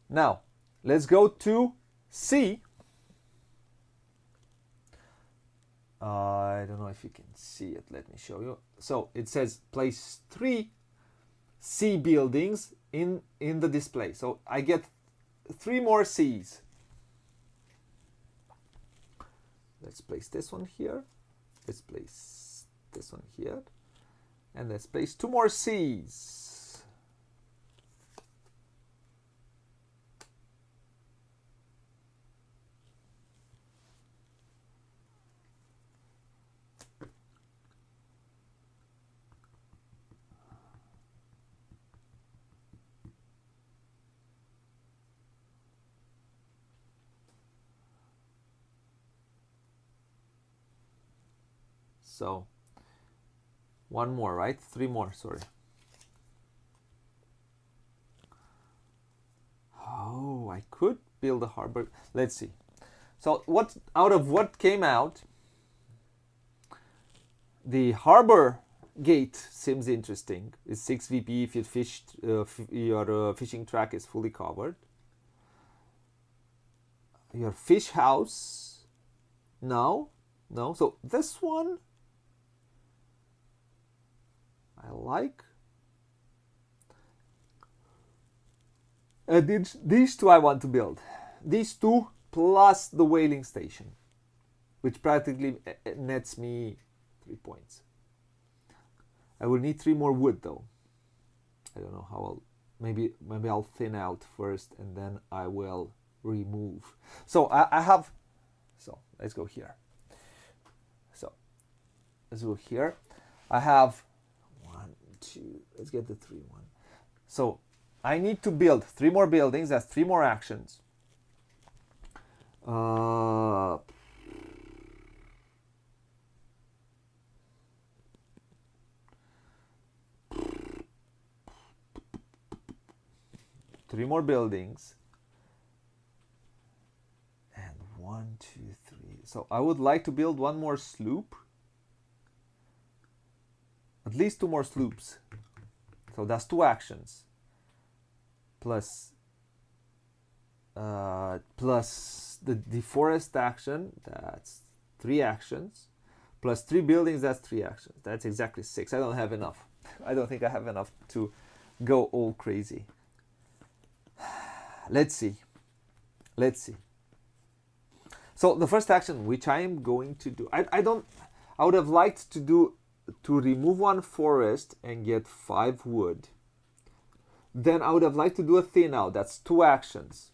Now, let's go to C. I don't know if you can see it. Let me show you. So it says place 3 C buildings in the display. So I get 3 more C's. Let's place this one here. Let's place this one here. And let's place 2 more C's. So 1 more, right? 3 more, sorry. Oh, I could build a harbor. Let's see. So what out of what came out, the harbor gate seems interesting. It's 6 VP if your fishing track is fully covered. Your fish house, no. So this one I like. These 2 I want to build. These 2 plus the whaling station, which practically nets me 3 points. I will need 3 more wood though. I don't know how maybe I'll thin out first and then I will remove. So I have, so let's go here. So let's go here. I have 1, 2, let's get the 3 one. So I need to build 3 more buildings. That's 3 more actions. 3 more buildings. And 1, 2, 3. So I would like to build 1 more sloop. At least 2 more sloops. So that's 2 actions. Plus the forest action, that's 3 actions. Plus 3 buildings, that's 3 actions. That's exactly 6. I don't have enough. I don't think I have enough to go all crazy. Let's see. So the first action, which I am going to do, I would have liked to remove 1 forest and get 5 wood. Then I would have liked to do a thin out. That's 2 actions.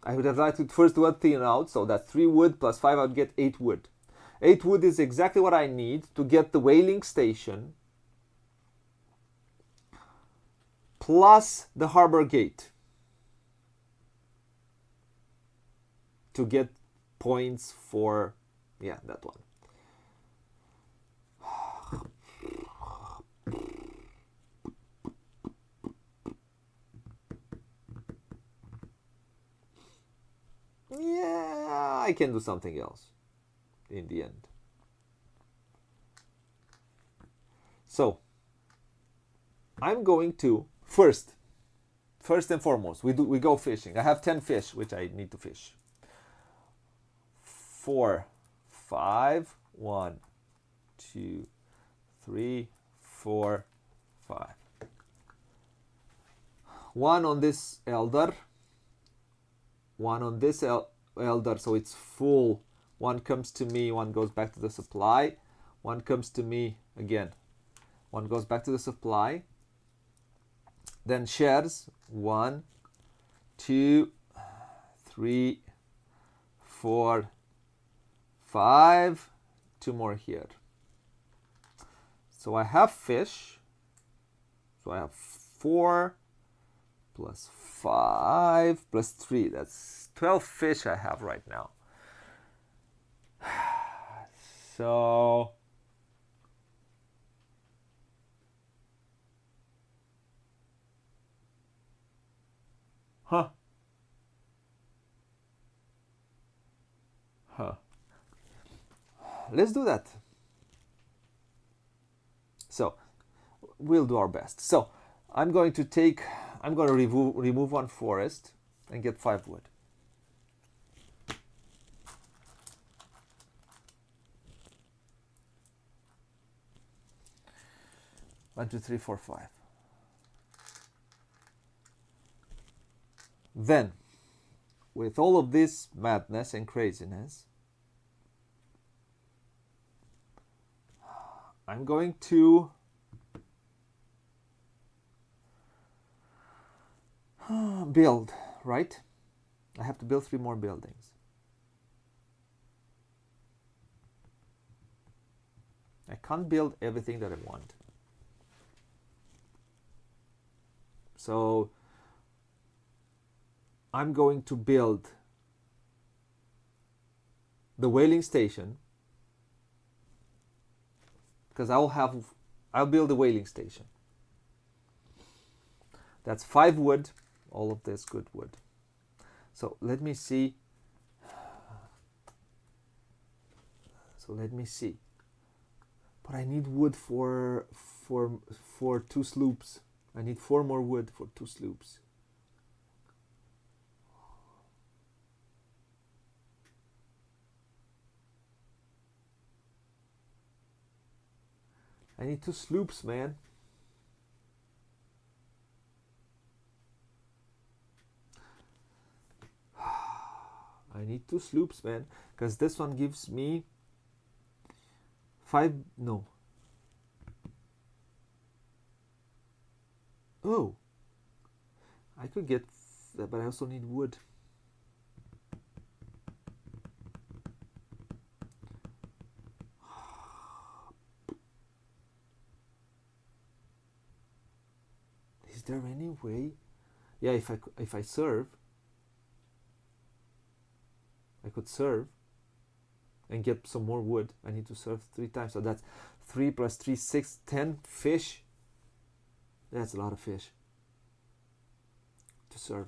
I would have liked to first do a thin out, so that's 3 wood plus 5, I would get 8 wood. 8 wood is exactly what I need to get the whaling station plus the harbor gate to get points for, yeah, that one. Yeah, I can do something else in the end. So I'm going to first and foremost, we go fishing. I have 10 fish which I need to fish. 4, 5, 1, 2, 3, 4, 5. One on this elder, one on this elder, so it's full. One comes to me, one goes back to the supply. One comes to me again. One goes back to the supply. Then shares 1, 2, 3, 4, 5. 2 more here. So I have fish. So I have 4 plus 5 plus 3. That's 12 fish I have right now. So let's do that. So we'll do our best. So I'm going to remove one forest and get 5 wood. One, two, three, four, 5. Then, with all of this madness and craziness, I'm going to build, right? I have to build 3 more buildings. I can't build everything that I want. So I'm going to build the whaling station, because I'll build the whaling station. That's 5 wood, all of this good wood. So let me see. But I need wood for 2 sloops. I need 4 more wood for 2 sloops. I need 2 sloops, man. I need 2 sloops, man, because this one gives me 5. No. Oh, I could get that, but I also need wood. Is there any way? Yeah, if I serve, I could serve and get some more wood. I need to serve 3 times, so that's 3 plus 3, 6, 10 fish. That's a lot of fish to serve.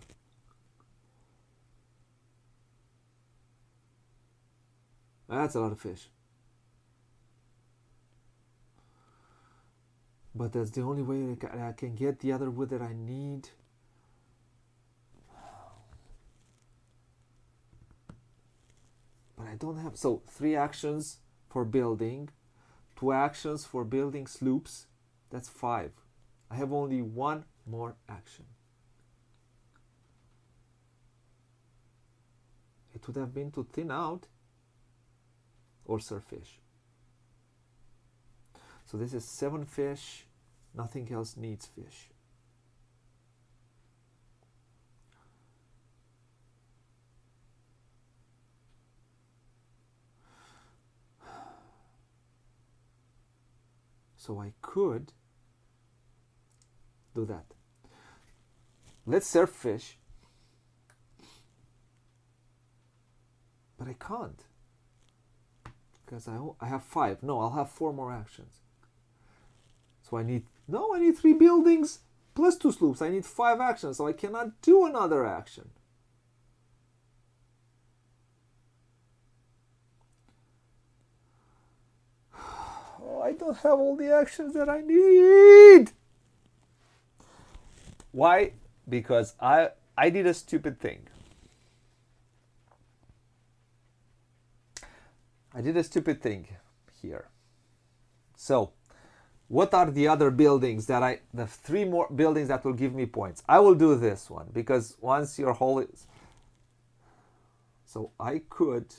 That's a lot of fish. But that's the only way I can get the other wood that I need. But I don't have. So 3 actions for building, 2 actions for building sloops. That's 5. I have only 1 more action. It would have been to thin out or serve fish. So this is 7 fish. Nothing else needs fish. So I could do that. Let's serve fish. But I can't. Because I have 5. No, I'll have 4 more actions. So I need 3 buildings plus 2 sloops. I need 5 actions, so I cannot do another action. I don't have all the actions that I need. Why? Because I did a stupid thing. I did a stupid thing here. So, what are the other buildings that the 3 more buildings that will give me points? I will do this one because once your whole is. So I could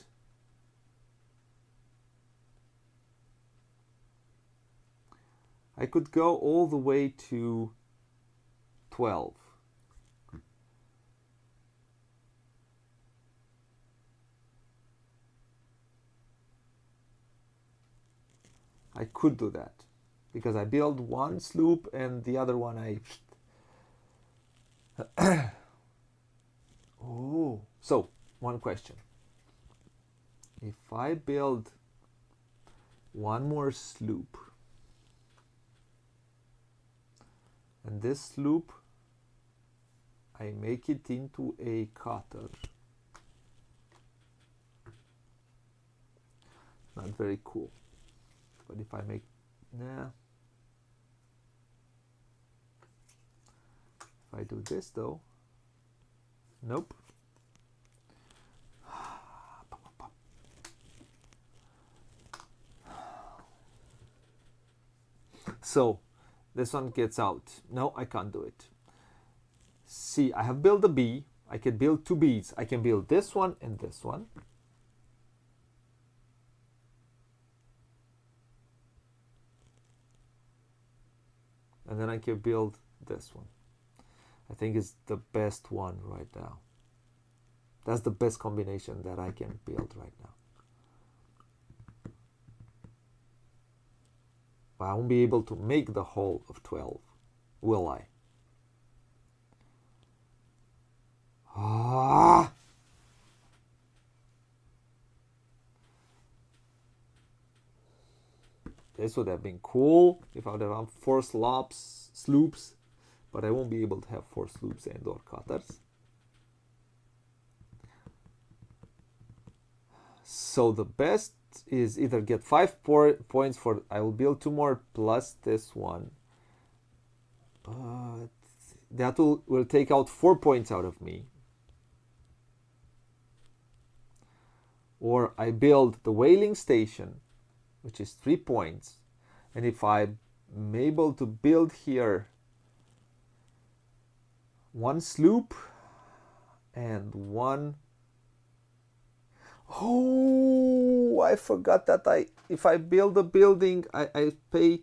go all the way to 12. I could do that because I build one sloop and the other one I oh, so one question. If I build one more sloop and this sloop I make it into a cutter, not very cool. But if I make, nah. If I do this though, nope. So this one gets out. No, I can't do it. C, I have built a B. I can build 2 Bs. I can build this one and this one. And then I can build this one. I think it's the best one right now. That's the best combination that I can build right now. But I won't be able to make the whole of 12, will I? Ah! This would have been cool if I would have 4 sloops, but I won't be able to have 4 sloops and or cutters. So the best is either get 5 points for, I will build 2 more plus this one. That will take out 4 points out of me. Or I build the whaling station, which is 3 points. And if I'm able to build here 1 sloop and 1. Oh, I forgot that if I build a building, I pay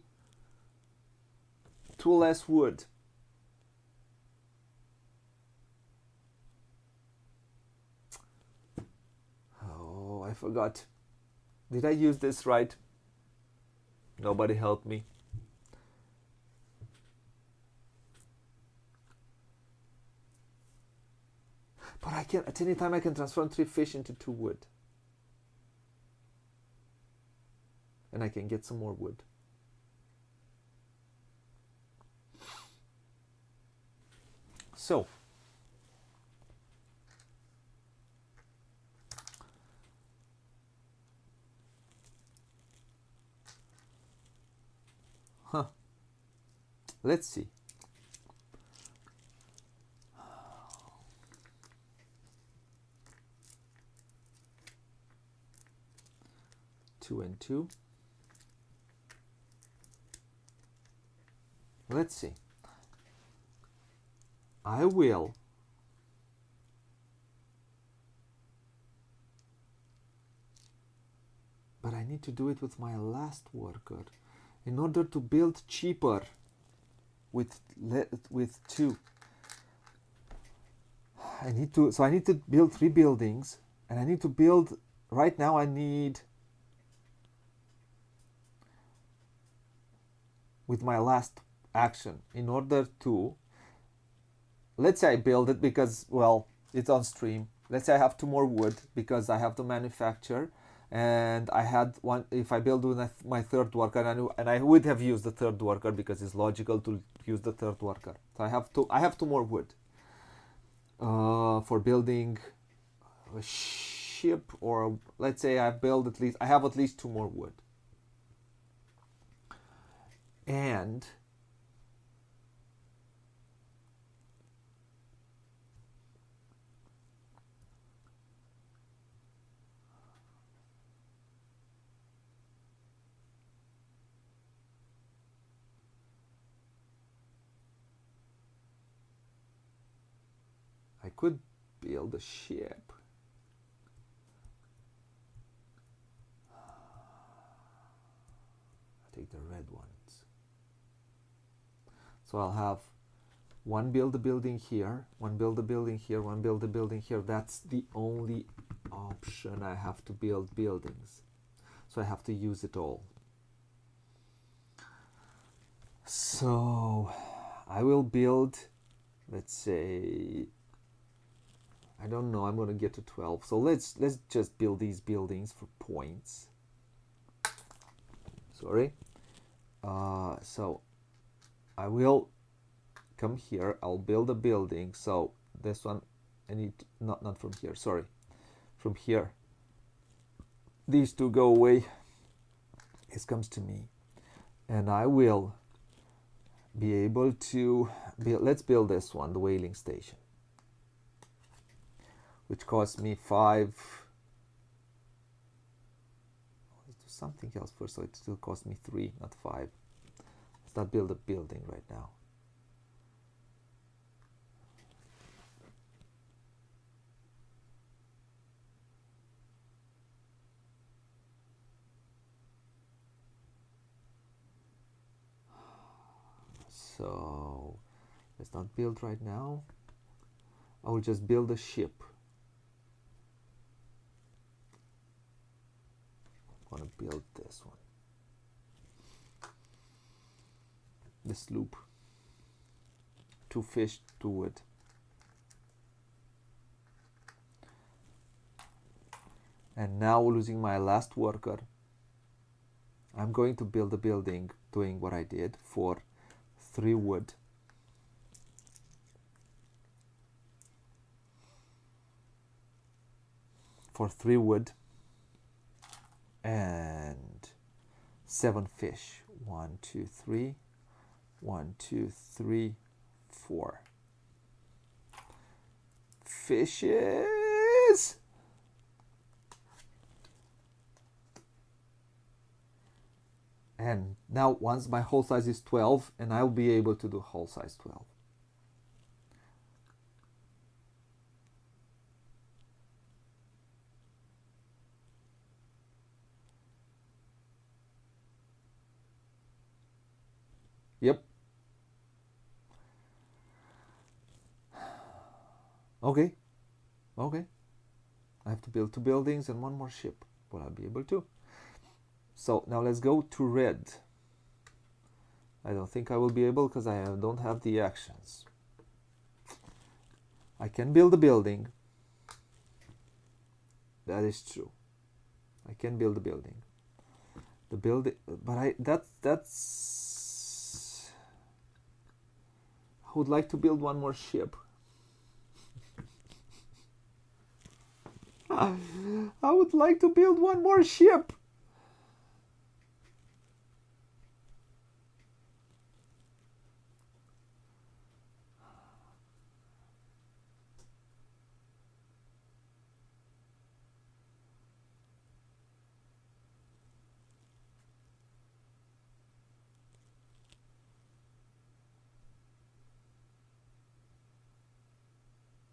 2 less wood. Oh, I forgot. Did I use this right? Nobody helped me. But I can, at any time I can transform 3 fish into 2 wood. And I can get some more wood. So, let's see. Two and 2. Let's see. I will but I need to do it with my last worker in order to build cheaper with 2. I need to build 3 buildings, and I need to build right now. I need with my last action in order to, let's say I build it because, well, it's on stream. Let's say I have 2 more wood because I have to manufacture, and I had one. If I build with my 3rd worker, and I would have used the 3rd worker because it's logical to use the 3rd worker. So I have 2 more wood for building a ship, or let's say I have at least 2 more wood. and I could build a ship. I take the red ones. So I'll have one build a building here, one build a building here, one build a building here. That's the only option I have to build buildings. So I have to use it all. So I will build, let's say, I don't know, I'm gonna get to 12. So let's just build these buildings for points. Sorry. So I will come here, I'll build a building. So this one, I need to, not from here, sorry. From here. These two go away. This comes to me. And I will be able to build, let's build this one, the whaling station, which cost me 5. Let's do something else first, so it still cost me 3, not 5. Let's not build a building right now. So let's not build right now. I will just build a ship. I'm gonna build this one. The sloop. 2 fish, 2 wood. And now, losing my last worker, I'm going to build a building doing what I did for 3 wood. For 3 wood and 7 fish. 1, 2, 3. 1, 2, 3, 4 fishes. And now once my hull size is 12, and I'll be able to do hull size 12. Yep. Okay. Okay. I have to build 2 buildings and 1 more ship. Will I be able to? So now let's go to red. I don't think I will be able because I don't have the actions. I can build a building. That is true. I can build a building. The building, but that's. I would like to build 1 more ship. I would like to build 1 more ship.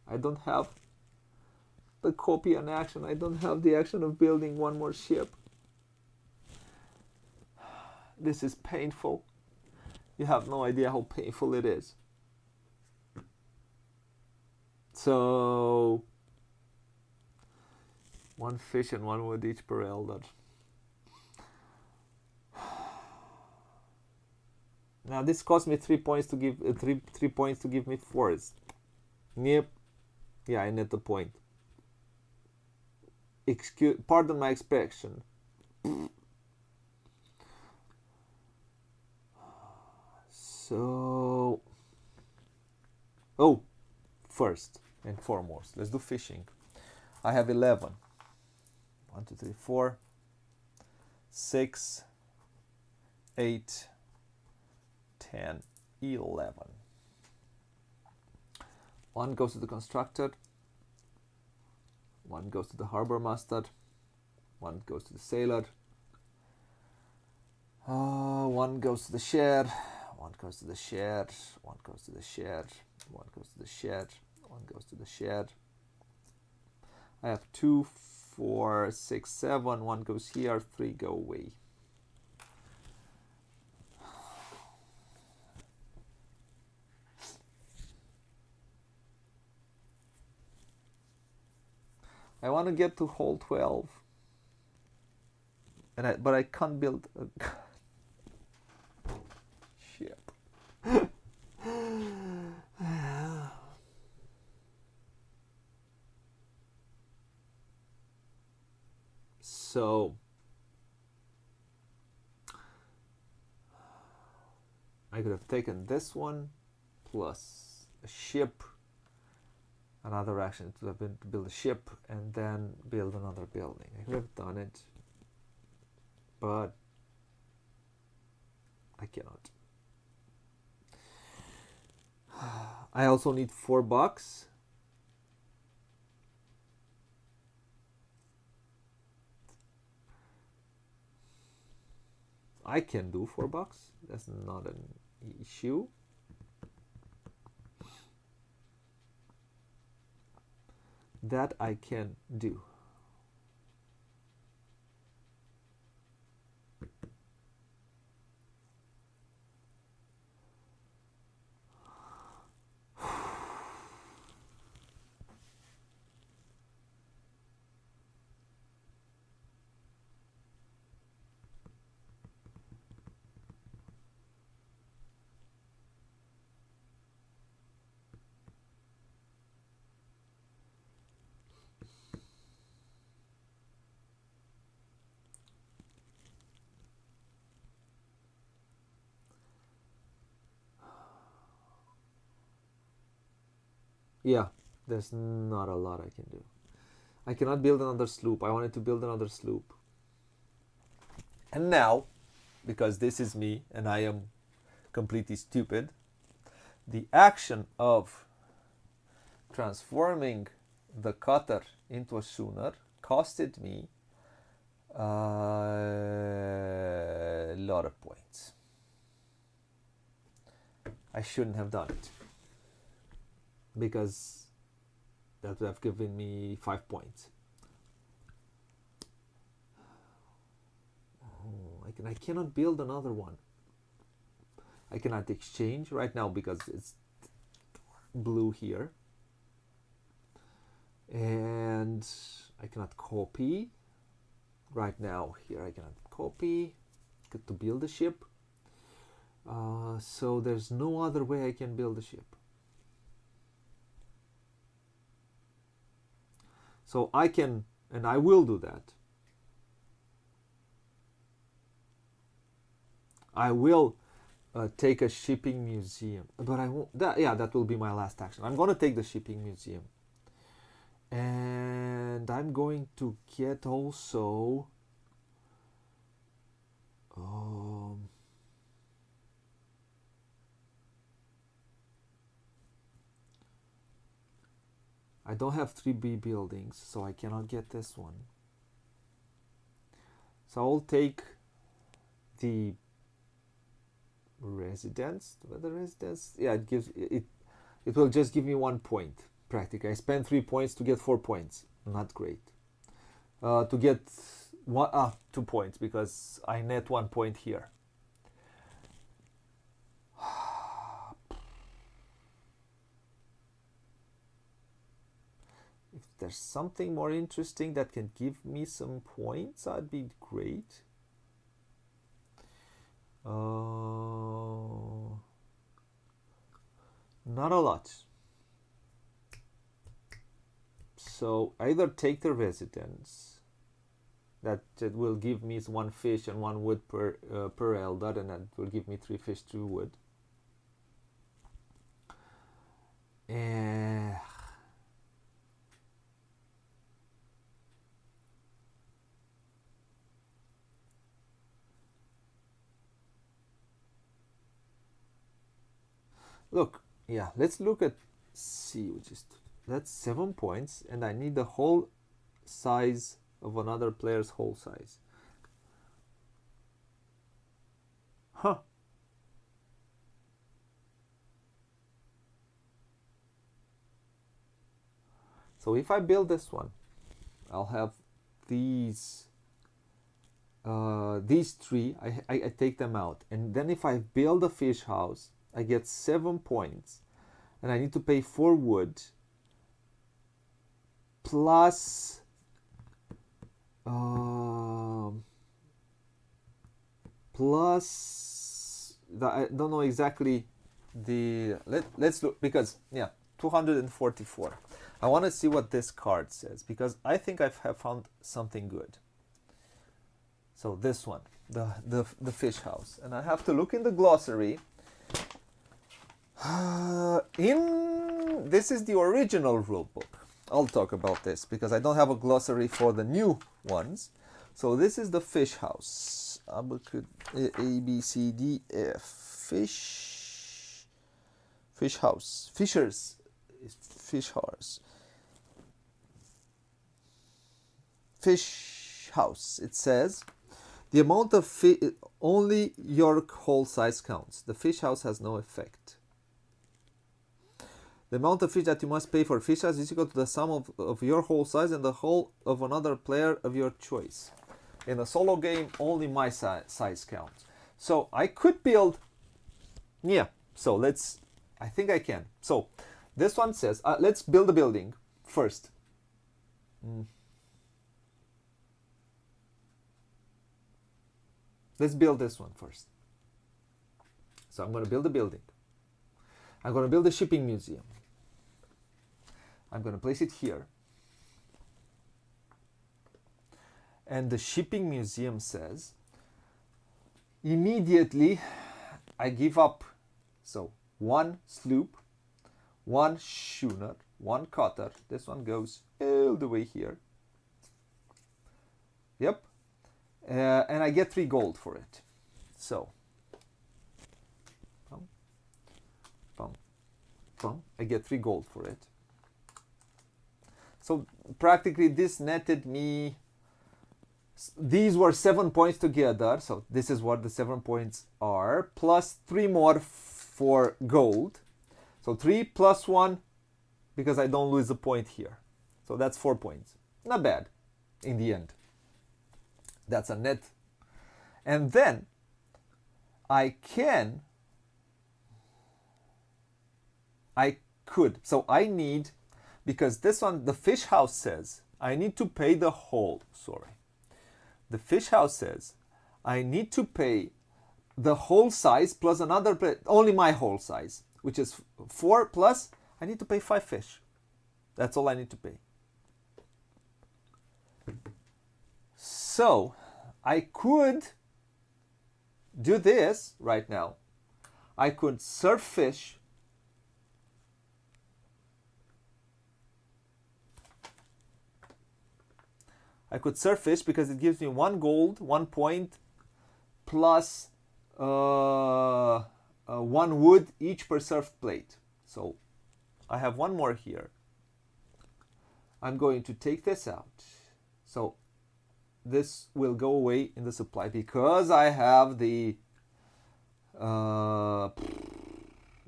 I don't have the copy and action. I don't have the action of building 1 more ship. This is painful. You have no idea how painful it is. So 1 fish and 1 wood each per elder. Now this cost me 3 points to give 3 points to give me forest. Yep. Yeah, I net the point. Pardon my expression. So, first and foremost, let's do fishing. I have 11. 1, 2, 3, 4, 6, 8, 10, 11. One goes to the constructor, one goes to the harbor master, one goes to the sailor, one goes to the shed, one goes to the shed, one goes to the shed, one goes to the shed, one goes to the shed. I have 2, 4, 6, 7, one goes here, 3 go away. I want to get to hole 12, but I can't build a ship. So I could have taken this one plus a ship. Another action would have been to build a ship and then build another building. I could have done it, but I cannot. I also need $4. I can do $4. That's not an issue. That I can do. Yeah, there's not a lot I can do. I cannot build another sloop. I wanted to build another sloop. And now, because this is me and I am completely stupid, the action of transforming the cutter into a schooner costed me a lot of points. I shouldn't have done it, because that would have given me 5 points. I cannot build another one. I cannot exchange right now because it's blue here. And I cannot copy. Right now here I cannot copy. Got to build a ship. So there's no other way I can build a ship. So I can, and I will do that. I will take a shipping museum, but I won't. That will be my last action. I'm going to take the shipping museum, and I'm going to get also. I don't have 3B buildings, so I cannot get this one. So I'll take the residence. The residence, yeah, it gives it. It will just give me 1 point practically. I spent 3 points to get 4 points. Not great. To get 2 points because I net 1 point here. If there's something more interesting that can give me some points, that'd be great. Not a lot. So either take the residence, that will give me 1 fish and 1 wood per Eldad, and that will give me 3 fish, 2 wood. Look, yeah, let's look at C, which is that's 7 points, and I need the whole size of another player's whole size. Huh. So if I build this one, I'll have these three. I take them out, and then if I build a fish house, I get 7 points, and I need to pay 4 wood plus I don't know exactly the let's look, because yeah, 244. I want to see what this card says, because I think I have found something good. So this one, the fish house, and I have to look in the glossary. This is the original rule book. I'll talk about this because I don't have a glossary for the new ones. So this is the fish house. A, B, C, D, F. Fish house. Fishers. Fish house. Fish house. It says the amount of fish, only your whole size counts. The fish house has no effect. The amount of fish that you must pay for fish house is equal to the sum of your whole size and the whole of another player of your choice. In a solo game, only my size counts. So I could build, yeah, so I think I can. So this one says, let's build a building first. Let's build this one first. So I'm going to build a building. I'm going to build a shipping museum. I'm going to place it here. And the shipping museum says, immediately I give up. So 1 sloop, 1 schooner, 1 cutter. This one goes all the way here. Yep. And I get 3 gold for it. So, I get 3 gold for it. So practically this netted me, these were 7 points together. So this is what the 7 points are, plus 3 more for gold. So 3 plus 1, because I don't lose a point here. So that's 4 points. Not bad in the end. That's a net. And then I could. So I need, because this one, the fish house says, I need to pay the whole, The fish house says, I need to pay the whole size plus another, only my whole size, which is 4 plus, I need to pay 5 fish. That's all I need to pay. So I could do this right now. I could serve fish. I could serve fish because it gives me 1 gold, 1 point, plus 1 wood each per served plate. So I have 1 more here. I'm going to take this out. So this will go away in the supply because I have the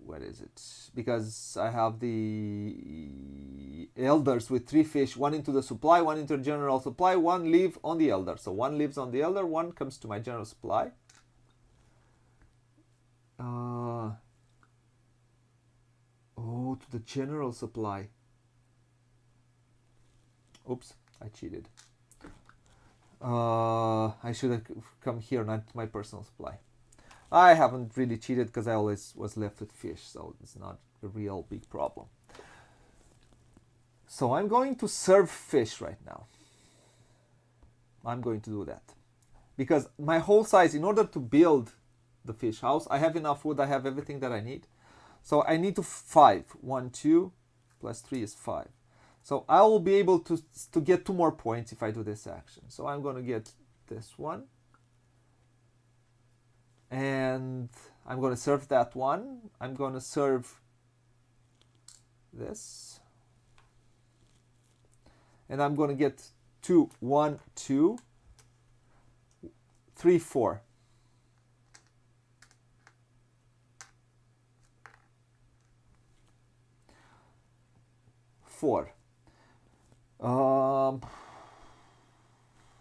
what is it? Because I have the elders with 3 fish, 1 into the supply, 1 into the general supply, 1 live on the elder. So 1 lives on the elder, 1 comes to my general supply. To the general supply. Oops, I cheated. I should have come here, not my personal supply. I haven't really cheated because I always was left with fish, so it's not a real big problem. So I'm going to serve fish right now. I'm going to do that. Because my whole size, in order to build the fish house, I have enough wood, I have everything that I need. So I need to 5. 1, 2, plus 3 is 5. So I will be able to get 2 more points if I do this action. So I'm going to get this one. And I'm going to serve that one. I'm going to serve this. And I'm going to get 2, 1, 2, 3, 4. 4.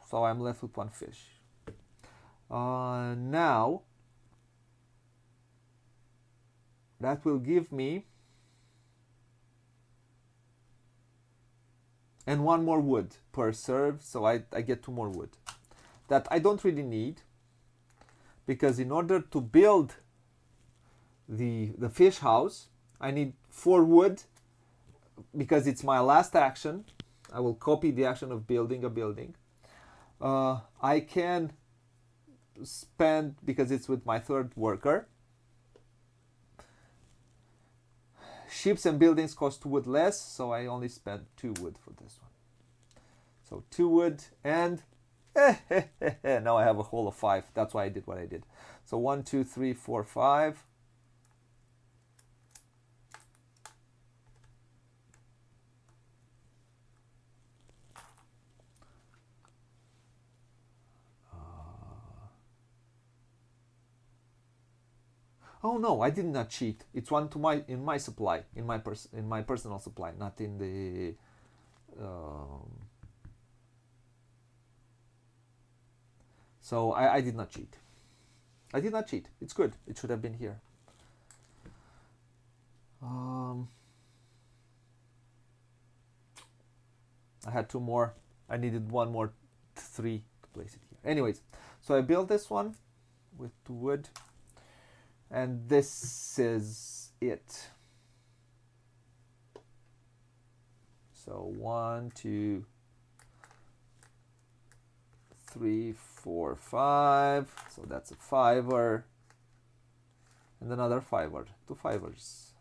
So I'm left with 1 fish. Now, that will give me and 1 more wood per serve, so I get 2 more wood. That I don't really need, because in order to build the fish house, I need 4 wood, because it's my last action. I will copy the action of building a building. I can spend, because it's with my 3rd worker. Ships and buildings cost 2 wood less, so I only spent 2 wood for this one. So 2 wood, and now I have a whole of 5. That's why I did what I did. So 1, 2, 3, 4, 5. Oh no, I did not cheat. It's 1 to in my supply, in my personal supply, not in the. So I did not cheat. I did not cheat. It's good. It should have been here. I had 2 more. I needed 1 more 3 to place it here. Anyways, so I built this one with 2 wood. And this is it. So 1, 2, 3, 4, 5. So that's a 5er. And another 5er. 2 5ers.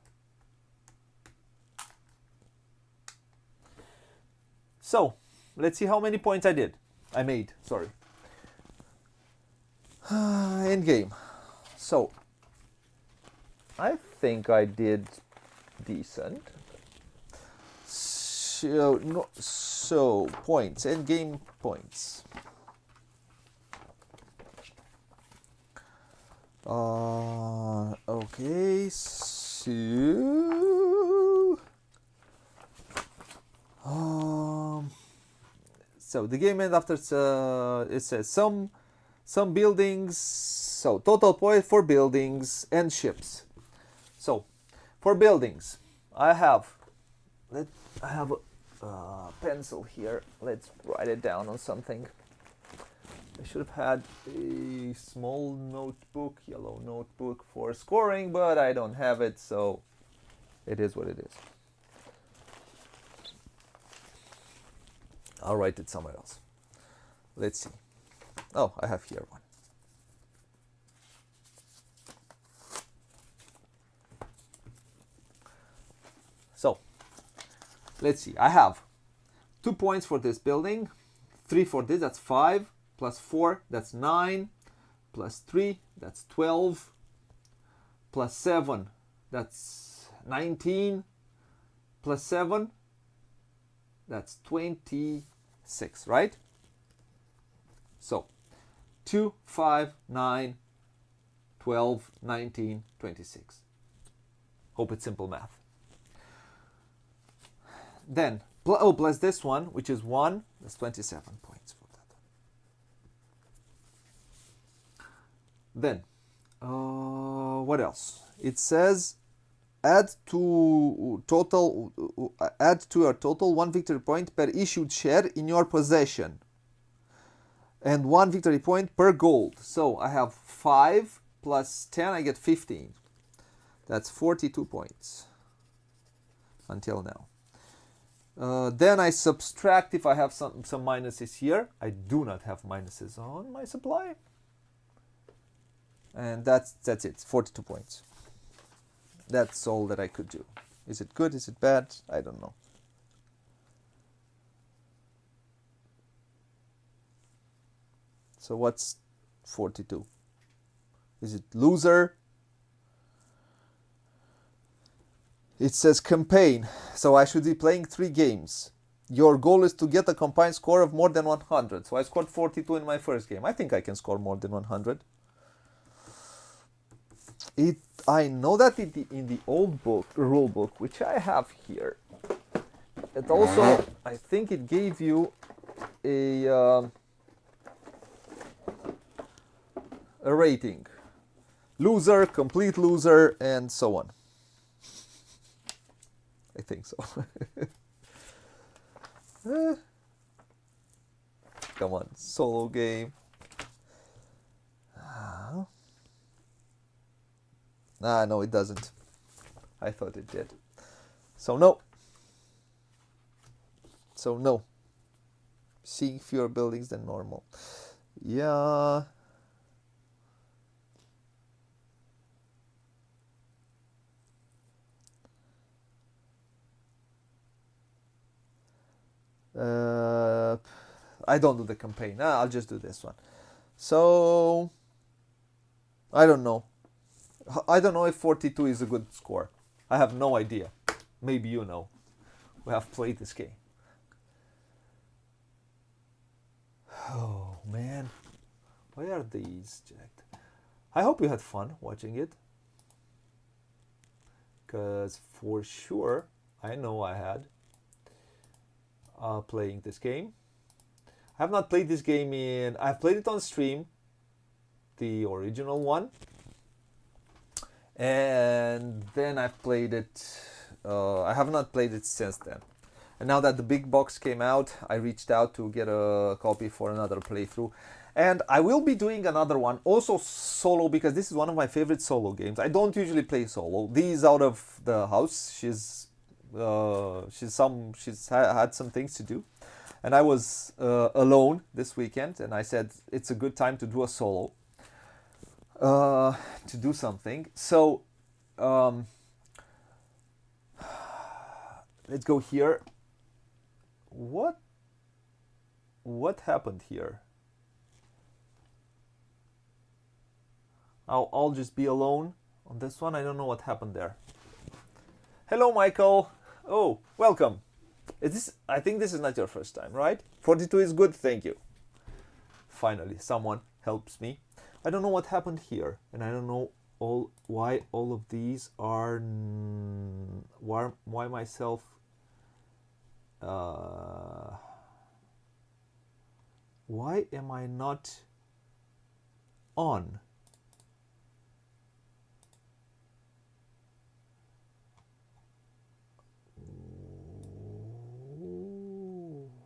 So let's see how many points I made, sorry. End game. So I think I did decent. So points, end game points. Okay, so the game end after it says some buildings. So total point for buildings and ships. So for buildings, I have a pencil here. Let's write it down on something. I should have had a small notebook, yellow notebook for scoring, but I don't have it, so it is what it is. I'll write it somewhere else. Let's see. Oh, I have here one. So, let's see. I have 2 points for this building, 3 for this, that's 5, plus 4, that's 9, plus 3, that's 12, plus 7, that's 19, plus 7, that's 26, right? So, 2, 5, 9, 12, 19, 26. Hope it's simple math. Then, plus this one, which is 1, that's 27 points for that. Then, what else? It says, add to your total 1 victory point per issued share in your possession, and 1 victory point per gold. So I have 5 plus 10, I get 15. That's 42 points until now. Then I subtract if I have some minuses here. I do not have minuses on my supply. And that's it, 42 points. That's all that I could do. Is it good? Is it bad? I don't know. So what's 42? Is it loser? It says campaign, so I should be playing 3 games. Your goal is to get a combined score of more than 100. So I scored 42 in my first game. I think I can score more than 100. I know that in the old book, rule book, which I have here, it also, I think it gave you a rating. Loser, complete loser, and so on. I think so. Come on, solo game. No, it doesn't. I thought it did. So no. Seeing fewer buildings than normal. Yeah. I don't do the campaign. I'll just do this one. So I don't know. I don't know if 42 is a good score. I have no idea. Maybe you know. We have played this game. Oh man, why are these jacked? I hope you had fun watching it, because for sure I know I had playing this game. I have not played this game I've played it on stream, the original one, and then I've played it. I have not played it since then. And now that the big box came out, I reached out to get a copy for another playthrough. And I will be doing another one, also solo, because this is one of my favorite solo games. I don't usually play solo. Dee's out of the house. She's had some things to do. And I was alone this weekend, and I said it's a good time to do a solo. To do something. So let's go here. What happened here? I'll just be alone on this one. I don't know what happened there. Hello, Michael. Oh, welcome. I think this is not your first time, right? 42 is good, thank you. Finally, someone helps me. I don't know what happened here, and I don't know why all of these are why myself. Why am I not on?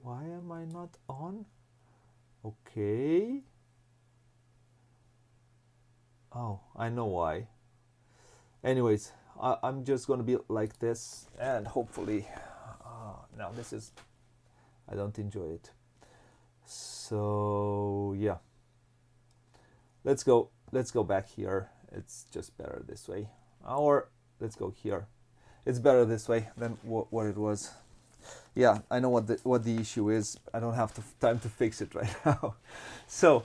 Why am I not on? Okay. Oh, I know why. Anyways, I'm just gonna be like this, and hopefully now this is, I don't enjoy it. So yeah, let's go back here. It's just better this way, or let's go here. It's better this way than what it was. Yeah, I know what the issue is. I don't have time to fix it right now. So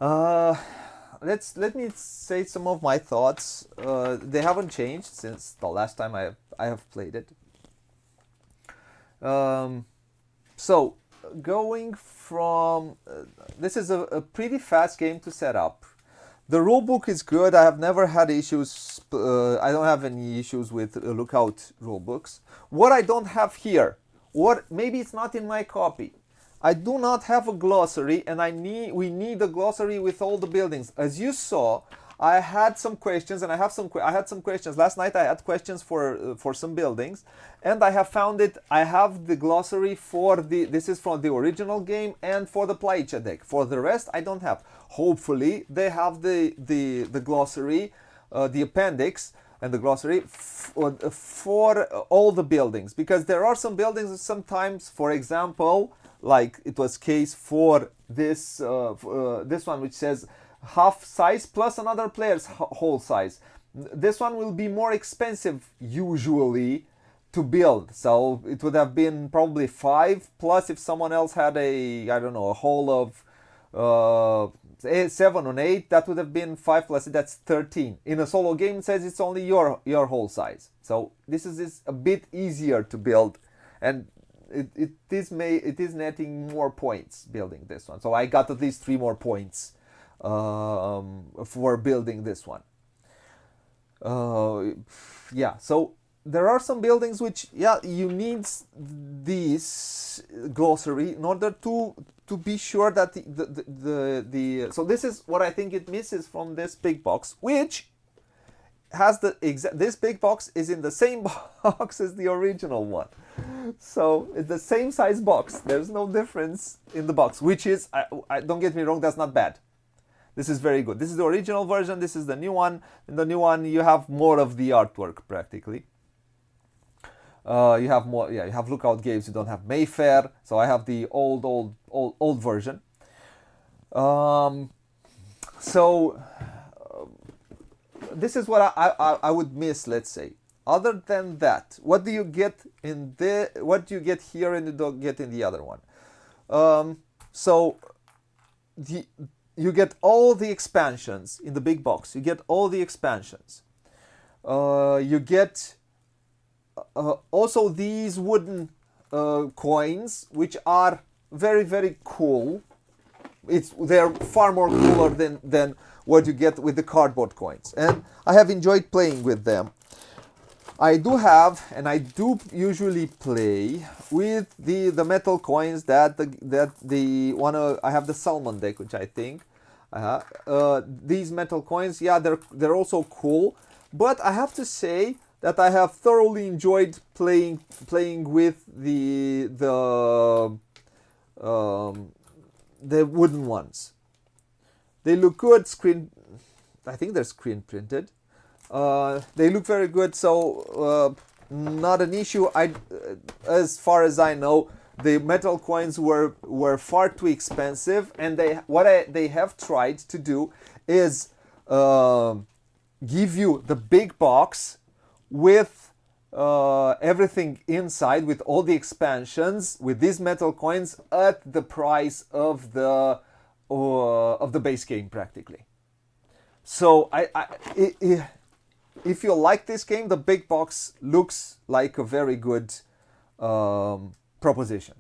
let me say some of my thoughts. They haven't changed since the last time I have played it. So going from this is a pretty fast game to set up. The rulebook is good. I have never had issues. I don't have any issues with Lookout rulebooks. What I don't have here, maybe it's not in my copy. I do not have a glossary, and we need a glossary with all the buildings. As you saw, I had some questions, and I had some questions last night. I had questions for some buildings, and I have found it. I have the glossary this is from the original game and for the Playthru deck. For the rest, I don't have. Hopefully, they have the glossary, the appendix, and the glossary for all the buildings, because there are some buildings sometimes, for example, like it was case for this one, which says half size plus another player's whole size. This one will be more expensive usually to build, so it would have been probably 5 plus if someone else had a whole of 7 on 8, that would have been 5 plus, that's 13. In a solo game, it says it's only your whole size. So this is a bit easier to build, and it is netting more points building this one. So I got at least 3 more points for building this one. Yeah, so there are some buildings which, yeah, you need this glossary in order to be sure that the so this is what I think it misses from this big box, which has this big box is in the same box as the original one. So it's the same size box. There's no difference in the box, which is, I don't get me wrong, that's not bad. This is very good. This is the original version. This is the new one. In the new one, you have more of the artwork practically. You have more. Yeah, you have Lookout Games. You don't have Mayfair. So I have the old version. This is what I would miss. Let's say. Other than that, what do you get in the? What do you get here and you don't get in the other one? You get all the expansions in the big box. You get all the expansions. You get also these wooden coins, which are very, very cool. They're far more cooler than what you get with the cardboard coins. And I have enjoyed playing with them. I do have, and I do usually play with the metal coins that I have the salmon deck, which I think these metal coins, yeah, they're also cool, but I have to say that I have thoroughly enjoyed playing with the wooden ones. They look good. I think they're screen printed. They look very good, so not an issue. As far as I know, the metal coins were far too expensive, and they have tried to do is give you the big box with everything inside, with all the expansions, with these metal coins at the price of the base game practically. So if you like this game, the big box looks like a very good proposition.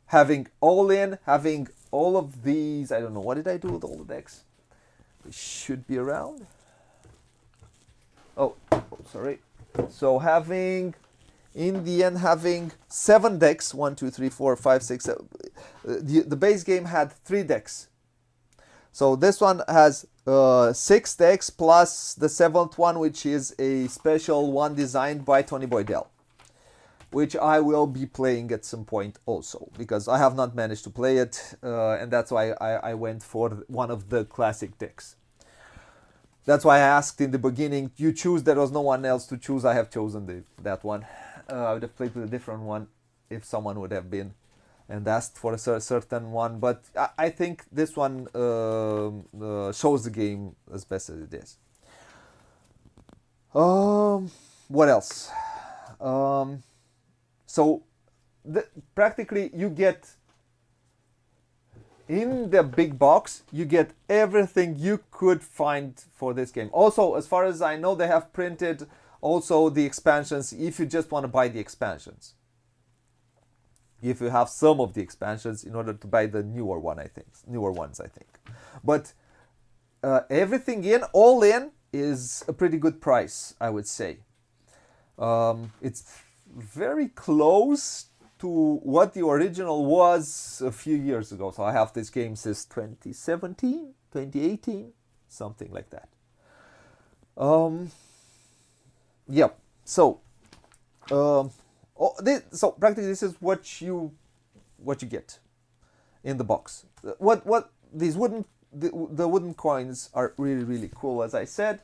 Having all of these, I don't know, what did I do with all the decks? They should be around. Oh, sorry. So in the end, having 7 decks, 1, 2, 3, 4, 5, 6, 7. The base game had 3 decks. So this one has 6 decks plus the 7th one, which is a special one designed by Tony Boydell, which I will be playing at some point also, because I have not managed to play it, and that's why I went for one of the classic decks. That's why I asked in the beginning, you choose, there was no one else to choose, I have chosen that one. I would have played with a different one if someone would have been and asked for a certain one, but I think this one shows the game as best as it is. What else? So practically you get, in the big box, you get everything you could find for this game. Also, as far as I know, they have printed also the expansions if you just want to buy the expansions. If you have some of the expansions in order to buy the newer ones, I think. But everything all in, is a pretty good price, I would say. It's very close to what the original was a few years ago. So I have this game since 2017, 2018, something like that. Yeah. So, so practically this is what you get in the box. What these the wooden coins are really, really cool, as I said.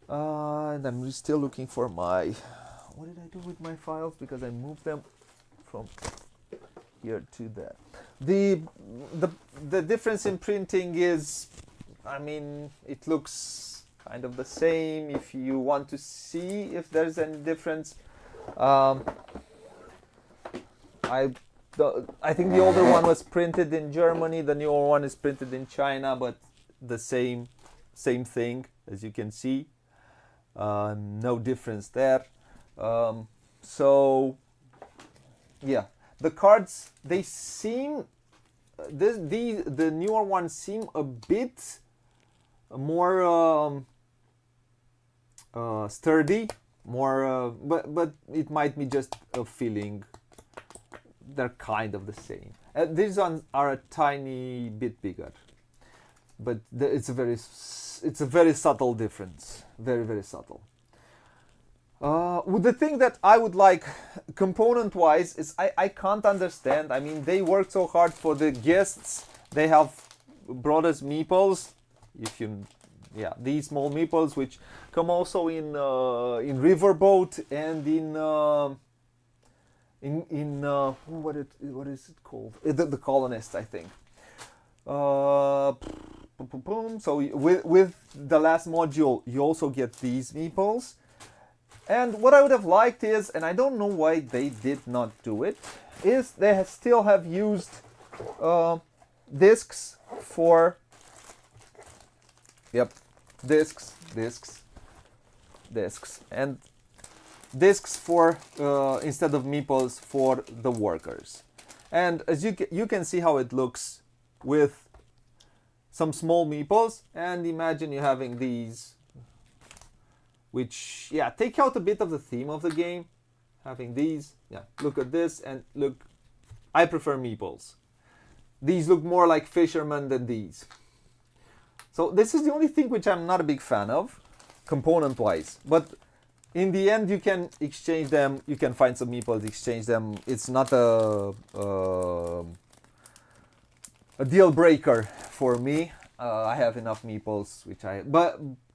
And I'm still looking for my. What did I do with my files? Because I moved them from here to there. The difference in printing is, I mean, it looks kind of the same. If you want to see if there's any difference, I I think the older one was printed in Germany, the newer one is printed in China, but the same thing, as you can see. No difference there. So yeah, the cards, they seem the newer ones seem a bit more sturdy, more but it might be just a feeling. They're kind of the same. These ones are a tiny bit bigger, but it's a very subtle difference, very subtle. With the thing that I would like component wise is I can't understand. I mean, they worked so hard for the guests. They have brought us meeples. If you, yeah, these small meeples which come also in Riverboat and what is it called? The Colonist, I think. So with the last module, you also get these meeples. And what I would have liked is, and I don't know why they did not do it, is they still have used discs for, yep, discs, and discs for, instead of meeples, for the workers. And as you can see how it looks with some small meeples, and imagine you having these, which, yeah, take out a bit of the theme of the game. Having these, yeah, look at this, and look, I prefer meeples. These look more like fishermen than these. So this is the only thing which I'm not a big fan of, component-wise. But in the end, you can exchange them. You can find some meeples, exchange them. It's not a deal breaker for me. I have enough meeples, which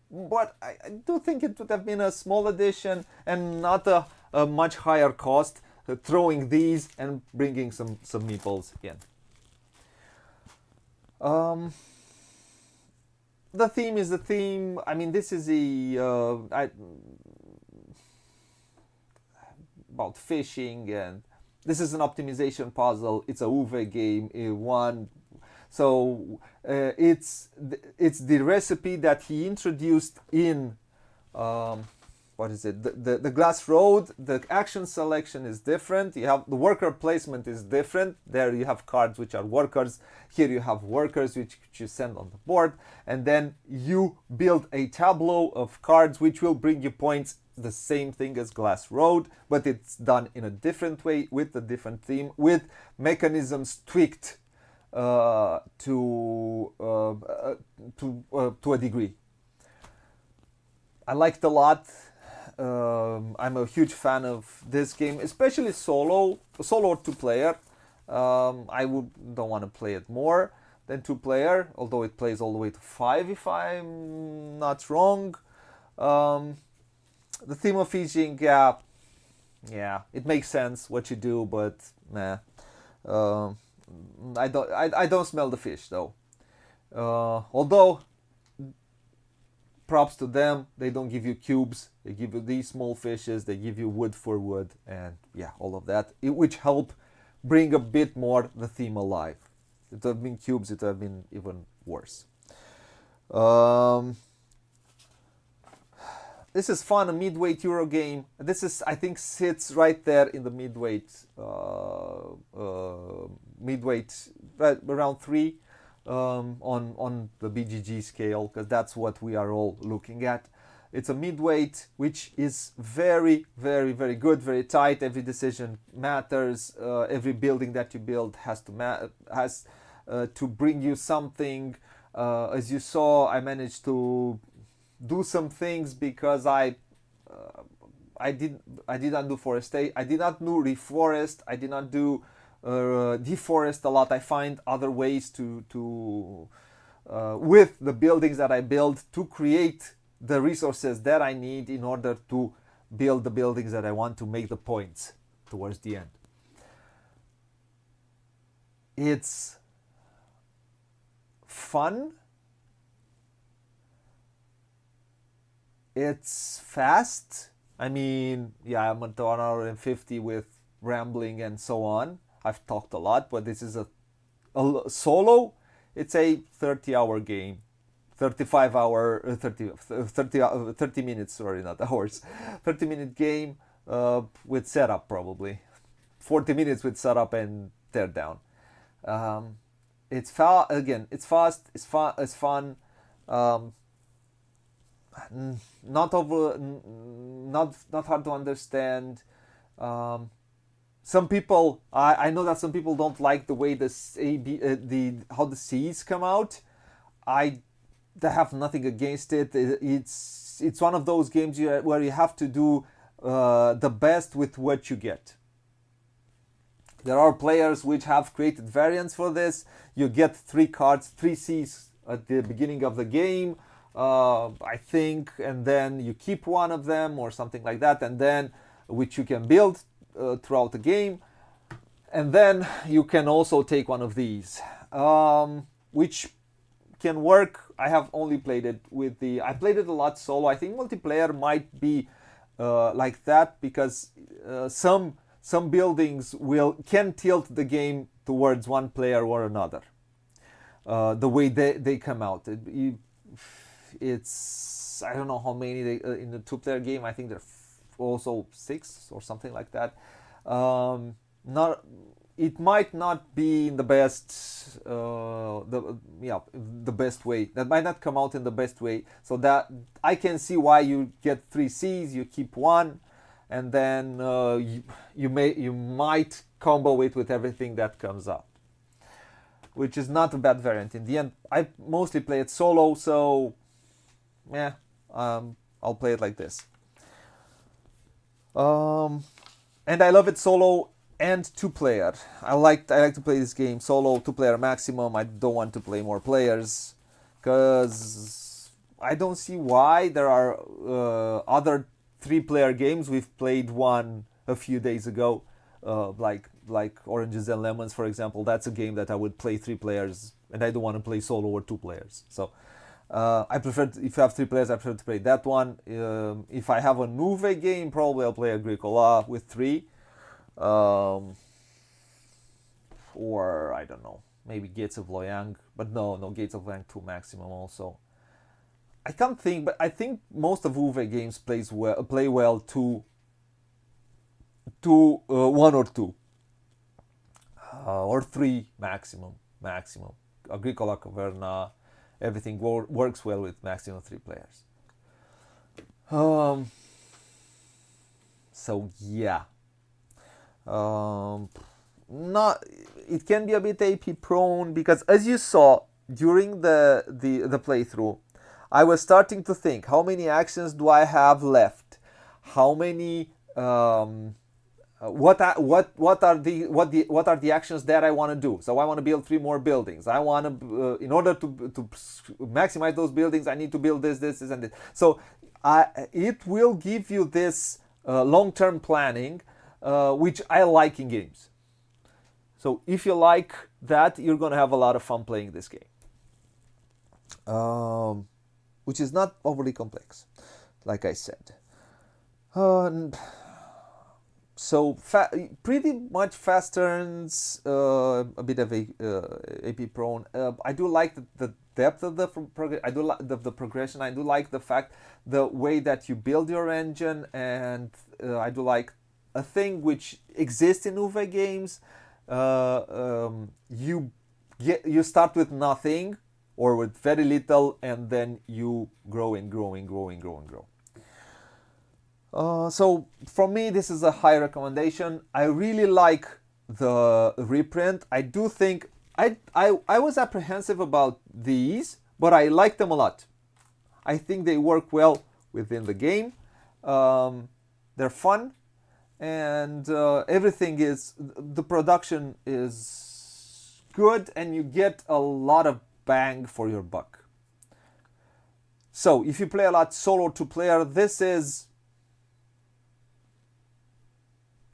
but I do think it would have been a small addition and not a much higher cost, throwing these and bringing some meeples in. The theme is the theme. I mean, this is about fishing, and this is an optimization puzzle. It's a Uwe game, one. So it's the recipe that he introduced in what is it? The Glass Road. The action selection is different. You have the worker placement is different. There you have cards which are workers. Here you have workers which you send on the board, and then you build a tableau of cards which will bring you points. The same thing as Glass Road, but it's done in a different way with a different theme, with mechanisms tweaked to a degree. I liked a lot. I'm a huge fan of this game, especially solo two-player. Don't want to play it more than two-player, although it plays all the way to 5 if I'm not wrong. The theme of fishing, yeah, it makes sense what you do, but nah. I don't smell the fish though. Although props to them, they don't give you cubes. They give you these small fishes. They give you wood for wood, and yeah, all of that, which help bring a bit more the theme alive. If it would have been cubes, it would have been even worse. This is fun, a midweight Euro game. This is, I think, sits right there in the midweight, right around 3 on the BGG scale, because that's what we are all looking at. It's a midweight, which is very good, very tight. Every decision matters. Every building that you build has to bring you something. As you saw, I managed to do some things because I did not do forestation. I did not do reforest. I did not do deforest a lot. I find other ways to with the buildings that I build to create the resources that I need in order to build the buildings that I want to make the points towards the end. It's fun. It's fast. I mean, yeah, I'm at 1 hour and 50 with rambling and so on. I've talked a lot, but this is a solo. It's a 30-hour game, 35 hour, 30 minutes, sorry, not hours, 30-minute game with setup probably, 40 minutes with setup and teardown. It's again, it's fast, it's fun. Um, not over, not hard to understand. Um, some people, I know that some people don't like the way the how the C's come out. I have nothing against it. It's one of those games where you have to do the best with what you get. There are players which have created variants for this. You get 3 cards, 3 C's at the beginning of the game, I think, and then you keep one of them or something like that, and then which you can build throughout the game, and then you can also take one of these, which can work. I have only played it with I played it a lot solo. I think multiplayer might be like that because some buildings can tilt the game towards one player or another. The way they come out, it's I don't know how many in the 2-player game. I think there are also 6 or something like that. Not it might not be in the best the best way. That might not come out in the best way. So that I can see why you get 3 C's, you keep one, and then you might combo it with everything that comes up, which is not a bad variant. In the end, I mostly play it solo, so yeah, I'll play it like this. And I love it solo and 2-player. I like to play this game solo, 2-player maximum. I don't want to play more players because I don't see why. There are other 3-player games. We've played one a few days ago, like Oranges and Lemons, for example. That's a game that I would play 3 players, and I don't want to play solo or 2 players. So I prefer, if you have 3 players, I prefer to play that one. If I have a Nuve game, probably I'll play Agricola with 3. Or I don't know, maybe Gates of Loyang, but no, Gates of Loyang 2 maximum also. I can't think, but I think most of Uwe games play well to 1 or 2, or 3 maximum. Agricola, Caverna, everything works well with maximum 3 players. So yeah. Not it can be a bit AP prone because, as you saw during the playthrough, I was starting to think, how many actions do I have left? How many what are the actions that I want to do? So I want to build 3 more buildings. I want to in order to maximize those buildings, I need to build this and this. So it will give you this long-term planning, which I like in games. So if you like that, you're going to have a lot of fun playing this game, which is not overly complex, like I said. So pretty much fast turns, a bit of AP prone. I do like the depth of the progression. I do like the progression. I do like the way that you build your engine, and I do like a thing which exists in Uwe games. You start with nothing or with very little, and then you grow and grow and grow and grow and grow. So for me, this is a high recommendation. I really like the reprint. I do think I was apprehensive about these, but I like them a lot. I think they work well within the game. They're fun, and everything the production is good, and you get a lot of bang for your buck. So if you play a lot solo 2-player, this is,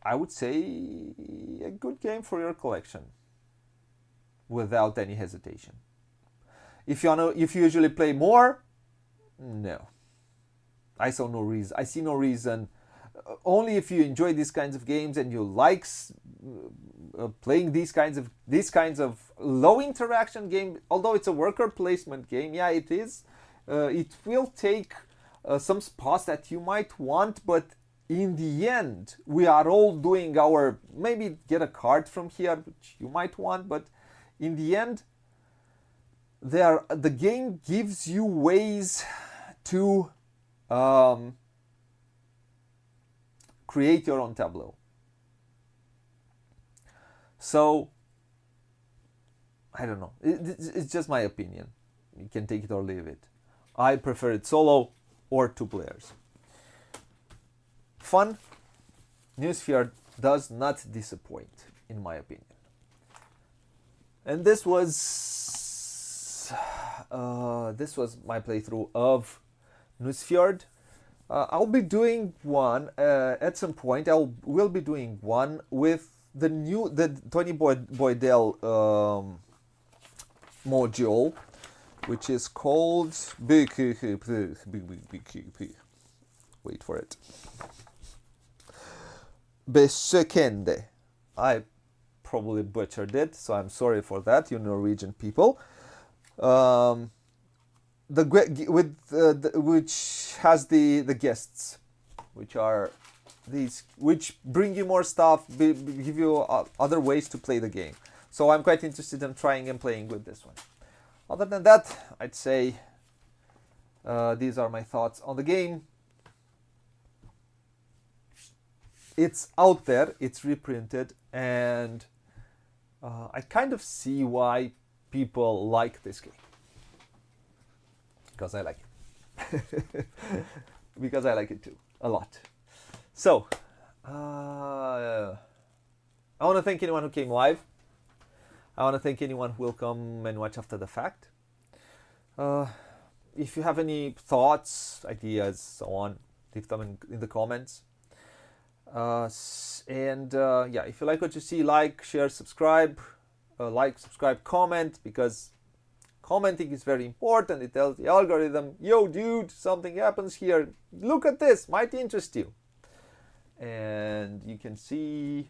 I would say, a good game for your collection, without any hesitation. If you usually play more, no. I see no reason. only if you enjoy these kinds of games and you like playing these kinds of low interaction game. Although it's a worker placement game, yeah, it is. It will take some spots that you might want, but in the end, we are all doing our, maybe get a card from here, which you might want, but in the end, the game gives you ways to create your own tableau. So, I don't know. It's just my opinion. You can take it or leave it. I prefer it solo or 2 players. Fun. Nusfjord does not disappoint, in my opinion. And this was my playthrough of Nusfjord. I'll be doing one at some point. Will be doing one with the Tony Boydell module, which is called Booghy. Wait for it. Besökende. I probably butchered it, so I'm sorry for that, you Norwegian people. Which has the guests, which are these, which bring you more stuff, give you other ways to play the game. So I'm quite interested in trying and playing with this one. Other than that, I'd say these are my thoughts on the game. It's out there, it's reprinted, and I kind of see why people like this game. Because I like it. Because I like it too, a lot. So, I want to thank anyone who came live. I want to thank anyone who will come and watch after the fact. If you have any thoughts, ideas, so on, leave them in the comments. Yeah, if you like what you see, like, share, subscribe. Like, subscribe, comment, because commenting is very important. It tells the algorithm, yo dude, something happens here. Look at this, might interest you. And you can see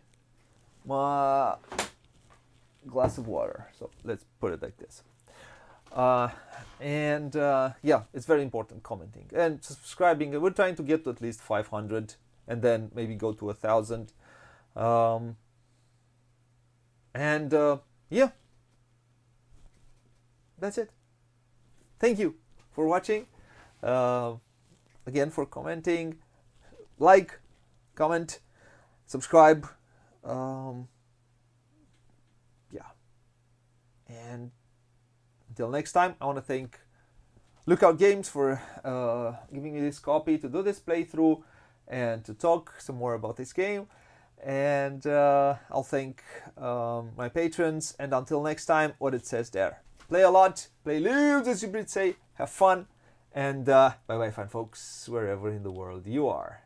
my glass of water. So let's put it like this. Yeah, it's very important, commenting and subscribing. We're trying to get to at least 500 and then maybe go to 1,000. Yeah, that's it. Thank you for watching. Again, for commenting, like, comment, subscribe. Yeah. And until next time, I want to thank Lookout Games for giving me this copy to do this playthrough and to talk some more about this game. And I'll thank my patrons. And until next time, what it says there. Play a lot, play loads, as you Brits say, have fun, and bye-bye, fine folks, wherever in the world you are.